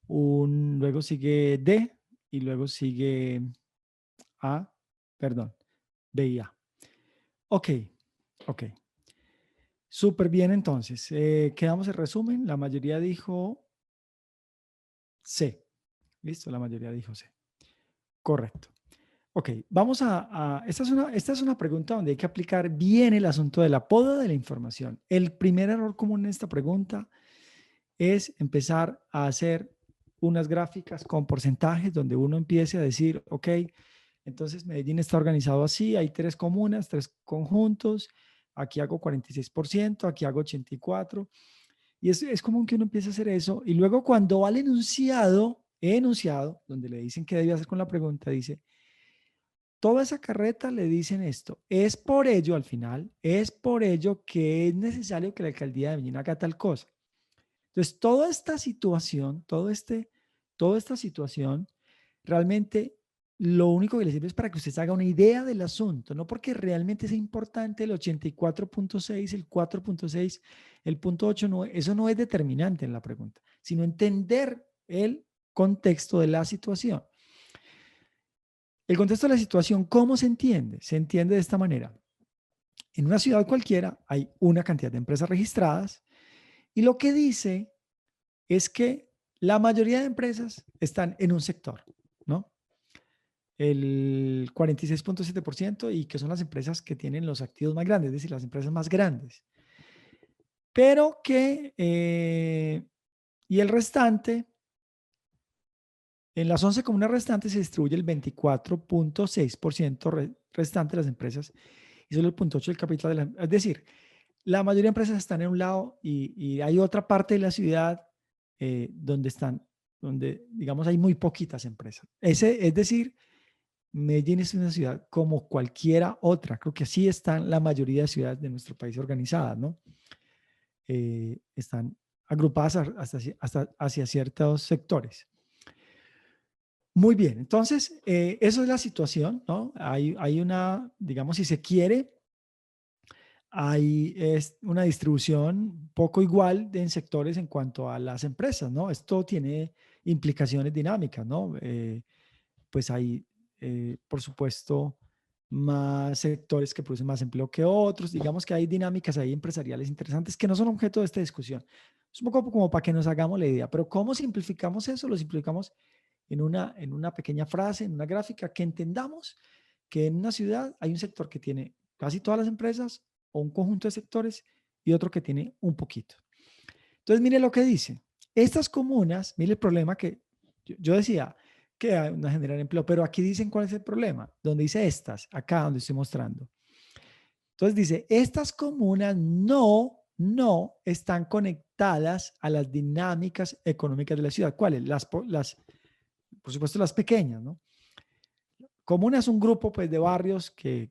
Luego sigue D y luego sigue A, perdón, B y A. Ok, ok. Súper bien entonces. Quedamos en resumen. La mayoría dijo C. Listo, la mayoría dijo C. Correcto. Ok, vamos esta es una pregunta donde hay que aplicar bien el asunto de la poda de la información. El primer error común en esta pregunta es empezar a hacer unas gráficas con porcentajes donde uno empiece a decir, ok, entonces Medellín está organizado así, hay tres comunas, tres conjuntos, aquí hago 46%, aquí hago 84%, y es común que uno empiece a hacer eso, y luego cuando va al enunciado, donde le dicen qué debe hacer con la pregunta, dice, toda esa carreta le dicen esto. Es por ello, al final, es por ello que es necesario que la alcaldía de Medellín haga tal cosa. Entonces, toda esta situación, toda esta situación, realmente lo único que le sirve es para que usted se haga una idea del asunto, no porque realmente sea importante el 84.6, el 4.6, el punto 8, no, eso no es determinante en la pregunta, sino entender el contexto de la situación. El contexto de la situación, ¿cómo se entiende? Se entiende de esta manera. En una ciudad cualquiera hay una cantidad de empresas registradas y lo que dice es que la mayoría de empresas están en un sector, ¿no? El 46.7% y que son las empresas que tienen los activos más grandes, es decir, las empresas más grandes. Pero que, y el restante, en las 11 comunas restantes se distribuye el 24.6% restante de las empresas y solo el 0.8% del capital de la, es decir, la mayoría de empresas están en un lado y hay otra parte de la ciudad donde, digamos, hay muy poquitas empresas. Es decir, Medellín es una ciudad como cualquiera otra. Creo que así están la mayoría de ciudades de nuestro país organizadas, ¿no? Están agrupadas hasta hacia ciertos sectores. Muy bien, entonces, eso es la situación, ¿no? Hay una, digamos, si se quiere, hay una distribución poco igual en sectores en cuanto a las empresas, ¿no? Esto tiene implicaciones dinámicas, ¿no? Pues hay, por supuesto, más sectores que producen más empleo que otros. Digamos que hay dinámicas ahí empresariales interesantes que no son objeto de esta discusión. Es un poco como para que nos hagamos la idea, pero ¿cómo simplificamos eso? Lo simplificamos en una pequeña frase, en una gráfica, que entendamos que en una ciudad hay un sector que tiene casi todas las empresas o un conjunto de sectores y otro que tiene un poquito. Entonces, mire lo que dice. Estas comunas, mire el problema que yo decía que no generan empleo, pero aquí dicen cuál es el problema. Donde dice estas, acá donde estoy mostrando. Entonces dice, estas comunas no están conectadas a las dinámicas económicas de la ciudad. ¿Cuáles? Por supuesto, las pequeñas, ¿no? Comuna es un grupo, pues, de barrios que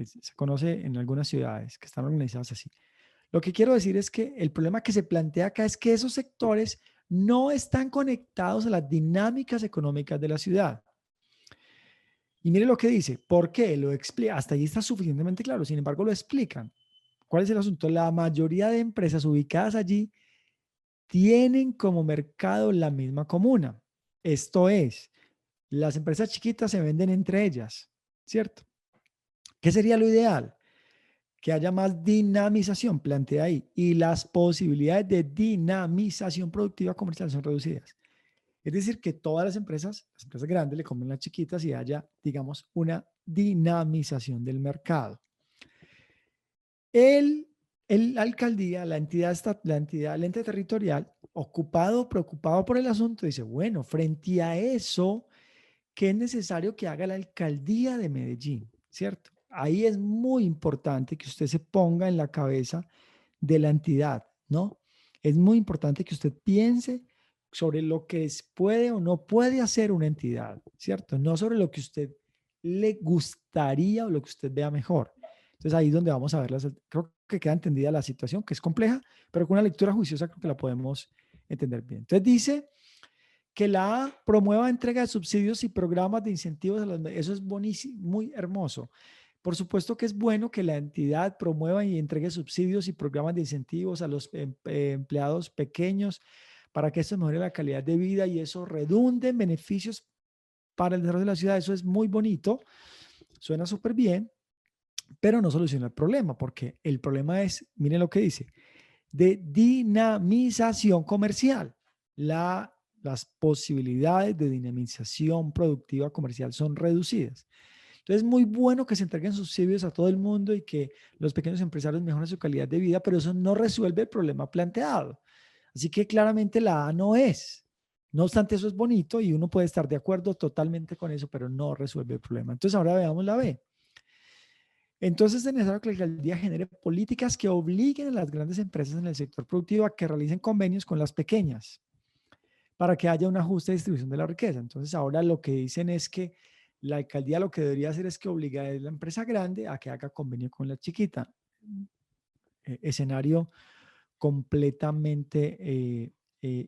se conoce en algunas ciudades, que están organizados así. Lo que quiero decir es que el problema que se plantea acá es que esos sectores no están conectados a las dinámicas económicas de la ciudad. Y mire lo que dice, ¿por qué? Lo explica, hasta ahí está suficientemente claro, sin embargo lo explican. ¿Cuál es el asunto? La mayoría de empresas ubicadas allí tienen como mercado la misma comuna. Esto es, las empresas chiquitas se venden entre ellas, ¿cierto? ¿Qué sería lo ideal? Que haya más dinamización, plantea ahí, y las posibilidades de dinamización productiva comercial son reducidas. Es decir, que todas las empresas grandes le compren las chiquitas y haya, digamos, una dinamización del mercado. La alcaldía, el ente territorial, preocupado por el asunto, dice, bueno, frente a eso, ¿qué es necesario que haga la alcaldía de Medellín? ¿Cierto? Ahí es muy importante que usted se ponga en la cabeza de la entidad, ¿no? Es muy importante que usted piense sobre lo que puede o no puede hacer una entidad, ¿cierto? No sobre lo que usted le gustaría o lo que usted vea mejor. Entonces ahí es donde vamos a ver, creo que queda entendida la situación, que es compleja, pero con una lectura juiciosa creo que la podemos entender bien. Entonces dice que la A promueva entrega de subsidios y programas de incentivos a las, eso es buenísimo, muy hermoso. Por supuesto que es bueno que la entidad promueva y entregue subsidios y programas de incentivos a los empleados pequeños para que esto mejore la calidad de vida y eso redunde en beneficios para el desarrollo de la ciudad. Eso es muy bonito, suena súper bien, pero no soluciona el problema, porque el problema es, miren lo que dice, de dinamización comercial. Las posibilidades de dinamización productiva comercial son reducidas. Entonces, es muy bueno que se entreguen subsidios a todo el mundo y que los pequeños empresarios mejoren su calidad de vida, pero eso no resuelve el problema planteado. Así que claramente la A no es. No obstante, eso es bonito y uno puede estar de acuerdo totalmente con eso, pero no resuelve el problema. Entonces, ahora veamos la B. Entonces es necesario que la alcaldía genere políticas que obliguen a las grandes empresas en el sector productivo a que realicen convenios con las pequeñas para que haya una justa distribución de la riqueza. Entonces ahora lo que dicen es que la alcaldía lo que debería hacer es que obligue a la empresa grande a que haga convenio con la chiquita. Escenario completamente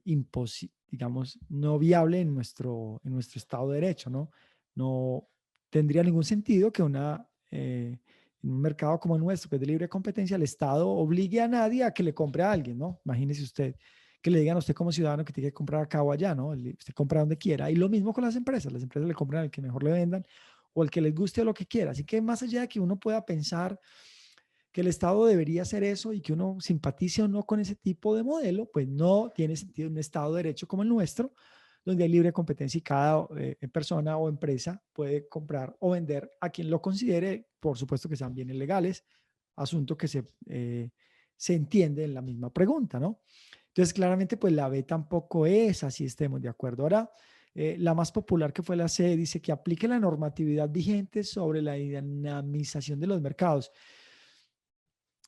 imposible, digamos, no viable en nuestro Estado de Derecho, ¿no? No tendría ningún sentido que en un mercado como el nuestro, que es de libre competencia, el Estado obligue a nadie a que le compre a alguien, ¿no? Imagínese usted que le digan a usted como ciudadano que tiene que comprar acá o allá, ¿no? Usted compra donde quiera. Y lo mismo con las empresas le compran al que mejor le vendan o al que les guste o lo que quiera. Así que más allá de que uno pueda pensar que el Estado debería hacer eso y que uno simpatice o no con ese tipo de modelo, pues no tiene sentido un Estado de Derecho como el nuestro, donde hay libre competencia y cada persona o empresa puede comprar o vender a quien lo considere, por supuesto que sean bienes legales, asunto que se entiende en la misma pregunta, ¿no? Entonces, claramente, pues la B tampoco es así, estemos de acuerdo. Ahora, la más popular que fue la C dice que aplique la normatividad vigente sobre la dinamización de los mercados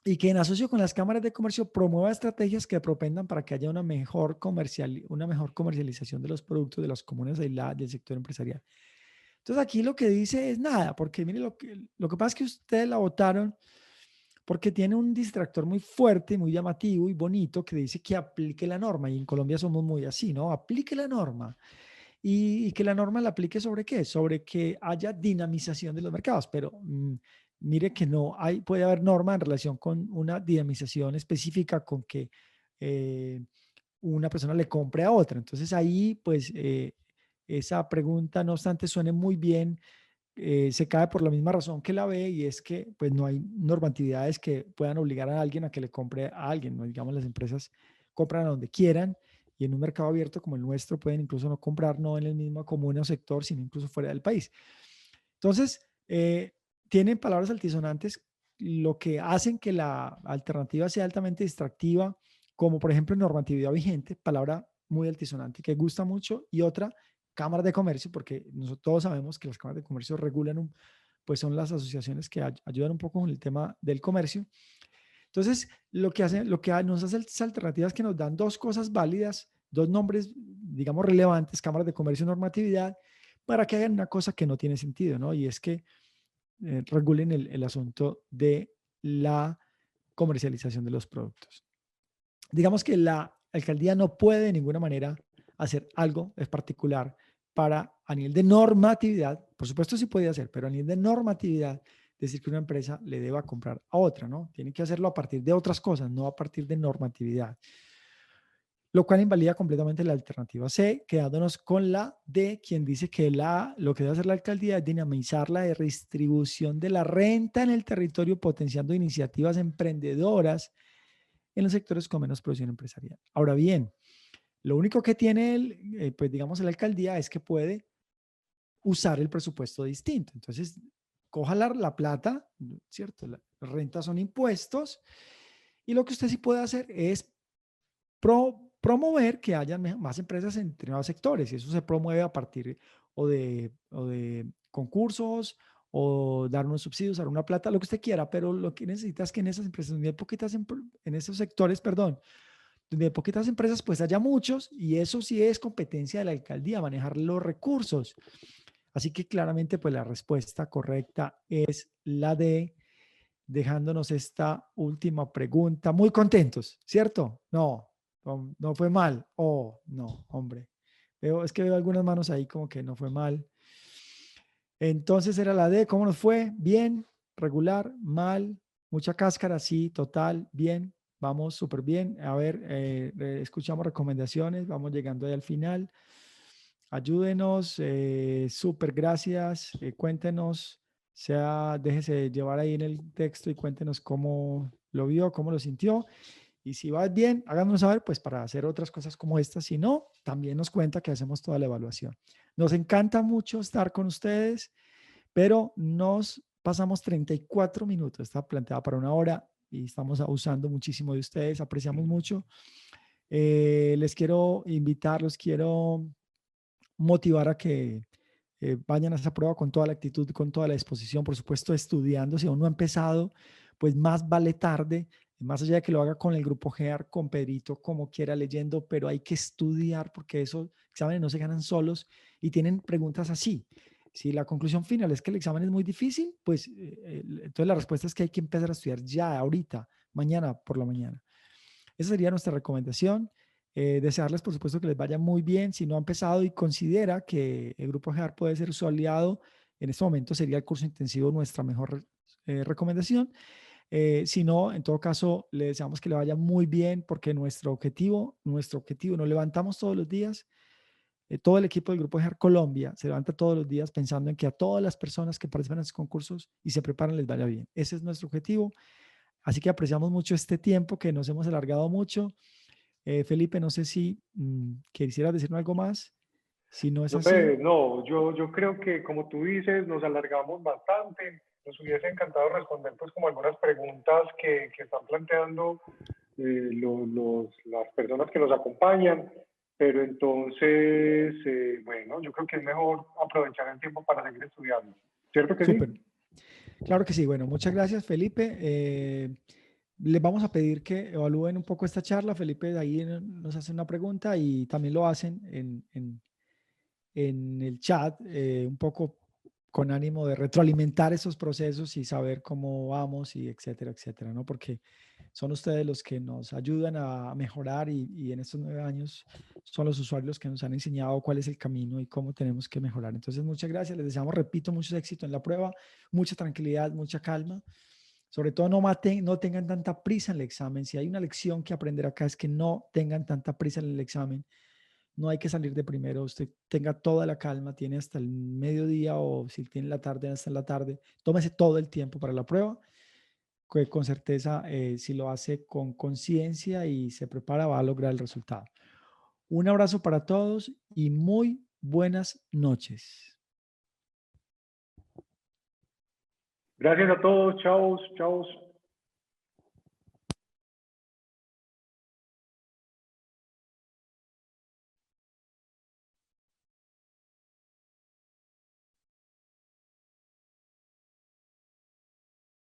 y que en asocio con las cámaras de comercio promueva estrategias que propendan para que haya una mejor comercialización de los productos de las comunas aisladas del sector empresarial. Entonces aquí lo que dice es nada, porque mire, lo que pasa es que ustedes la votaron porque tiene un distractor muy fuerte, muy llamativo y bonito que dice que aplique la norma. Y en Colombia somos muy así, ¿no? Aplique la norma. Y que la norma la aplique sobre qué? Sobre que haya dinamización de los mercados. Pero mire que no hay, puede haber norma en relación con una dinamización específica con que una persona le compre a otra. Entonces ahí, pues, esa pregunta, no obstante, suene muy bien, se cae por la misma razón que la B y es que pues no hay normatividades que puedan obligar a alguien a que le compre a alguien, ¿no? Digamos, las empresas compran a donde quieran y en un mercado abierto como el nuestro pueden incluso no comprar no en el mismo comuna o sector, sino incluso fuera del país. Entonces, tienen palabras altisonantes, lo que hacen que la alternativa sea altamente distractiva, como por ejemplo normatividad vigente, palabra muy altisonante que gusta mucho, y otra, cámaras de comercio, porque nosotros todos sabemos que las cámaras de comercio regulan, pues son las asociaciones que ayudan un poco con el tema del comercio. Entonces, lo que nos hace estas alternativas es que nos dan dos cosas válidas, dos nombres, digamos, relevantes, cámaras de comercio y normatividad, para que hagan una cosa que no tiene sentido, ¿no? Y es que regulen el asunto de la comercialización de los productos. Digamos que la alcaldía no puede de ninguna manera hacer algo en particular para, a nivel de normatividad, por supuesto sí puede hacer, pero a nivel de normatividad, decir que una empresa le deba comprar a otra, ¿no? Tiene que hacerlo a partir de otras cosas, no a partir de normatividad. Lo cual invalida completamente la alternativa C, quedándonos con la D, quien dice que lo que debe hacer la alcaldía es dinamizar la redistribución de la renta en el territorio, potenciando iniciativas emprendedoras en los sectores con menos producción empresarial. Ahora bien, lo único que tiene pues digamos, la alcaldía es que puede usar el presupuesto distinto. Entonces, coja la plata, ¿cierto? Las rentas son impuestos y lo que usted sí puede hacer es promover que haya más empresas en determinados sectores y eso se promueve a partir o de concursos o dar unos subsidios, dar una plata, lo que usted quiera, pero lo que necesita es que en esas empresas, donde hay poquitas, en esos sectores, perdón, donde hay poquitas empresas, pues haya muchos y eso sí es competencia de la alcaldía, manejar los recursos. Así que claramente, pues la respuesta correcta es la de dejándonos esta última pregunta. Muy contentos, ¿cierto? No, no fue mal. Oh, no, hombre. Es que veo algunas manos ahí como que no fue mal. Entonces era la D. ¿Cómo nos fue? Bien, regular, mal, mucha cáscara, sí, total, bien. Vamos súper bien. A ver, escuchamos recomendaciones. Vamos llegando ahí al final. Ayúdenos, súper gracias. Cuéntenos, déjese llevar ahí en el texto y cuéntenos cómo lo vio, cómo lo sintió. Y si va bien, háganos saber, pues para hacer otras cosas como esta. Si no, también nos cuenta que hacemos toda la evaluación. Nos encanta mucho estar con ustedes, pero nos pasamos 34 minutos. Está planteada para una hora y estamos abusando muchísimo de ustedes. Apreciamos mucho. Les quiero invitar, los quiero motivar a que vayan a esa prueba con toda la actitud, con toda la disposición, por supuesto, estudiando. Si aún no ha empezado, pues más vale tarde, más allá de que lo haga con el grupo GEAR, con Pedrito, como quiera, leyendo, pero hay que estudiar porque esos exámenes no se ganan solos y tienen preguntas así. Si la conclusión final es que el examen es muy difícil, pues entonces la respuesta es que hay que empezar a estudiar ya, ahorita, mañana por la mañana. Esa sería nuestra recomendación. Desearles, por supuesto, que les vaya muy bien. Si no ha empezado y considera que el Grupo GEAR puede ser su aliado, en este momento sería el curso intensivo nuestra mejor recomendación. Si no, en todo caso, le deseamos que le vaya muy bien porque nuestro objetivo, nos levantamos todos los días. Todo el equipo del Grupo GEAR Colombia se levanta todos los días pensando en que a todas las personas que participan en estos concursos y se preparan les vaya bien. Ese es nuestro objetivo. Así que apreciamos mucho este tiempo que nos hemos alargado mucho. Felipe, no sé si quisieras decirme algo más. Si no es así, Profe, no, yo creo que como tú dices, nos alargamos bastante. Nos hubiese encantado responder pues como algunas preguntas que están planteando las personas que nos acompañan, pero entonces, bueno, yo creo que es mejor aprovechar el tiempo para seguir estudiando. ¿Cierto que súper. sí? Claro que sí. Bueno, muchas gracias, Felipe. Les vamos a pedir que evalúen un poco esta charla. Felipe de ahí nos hace una pregunta y también lo hacen en el chat, un poco con ánimo de retroalimentar esos procesos y saber cómo vamos y etcétera, etcétera, ¿no? Porque son ustedes los que nos ayudan a mejorar y en estos 9 años son los usuarios los que nos han enseñado cuál es el camino y cómo tenemos que mejorar. Entonces, muchas gracias. Les deseamos, repito, mucho éxito en la prueba, mucha tranquilidad, mucha calma. Sobre todo, no tengan tanta prisa en el examen. Si hay una lección que aprender acá es que no tengan tanta prisa en el examen. No hay que salir de primero, usted tenga toda la calma, tiene hasta el mediodía o si tiene la tarde, hasta la tarde, tómese todo el tiempo para la prueba, que con certeza si lo hace con conciencia y se prepara va a lograr el resultado. Un abrazo para todos y muy buenas noches. Gracias a todos. Chao, chao.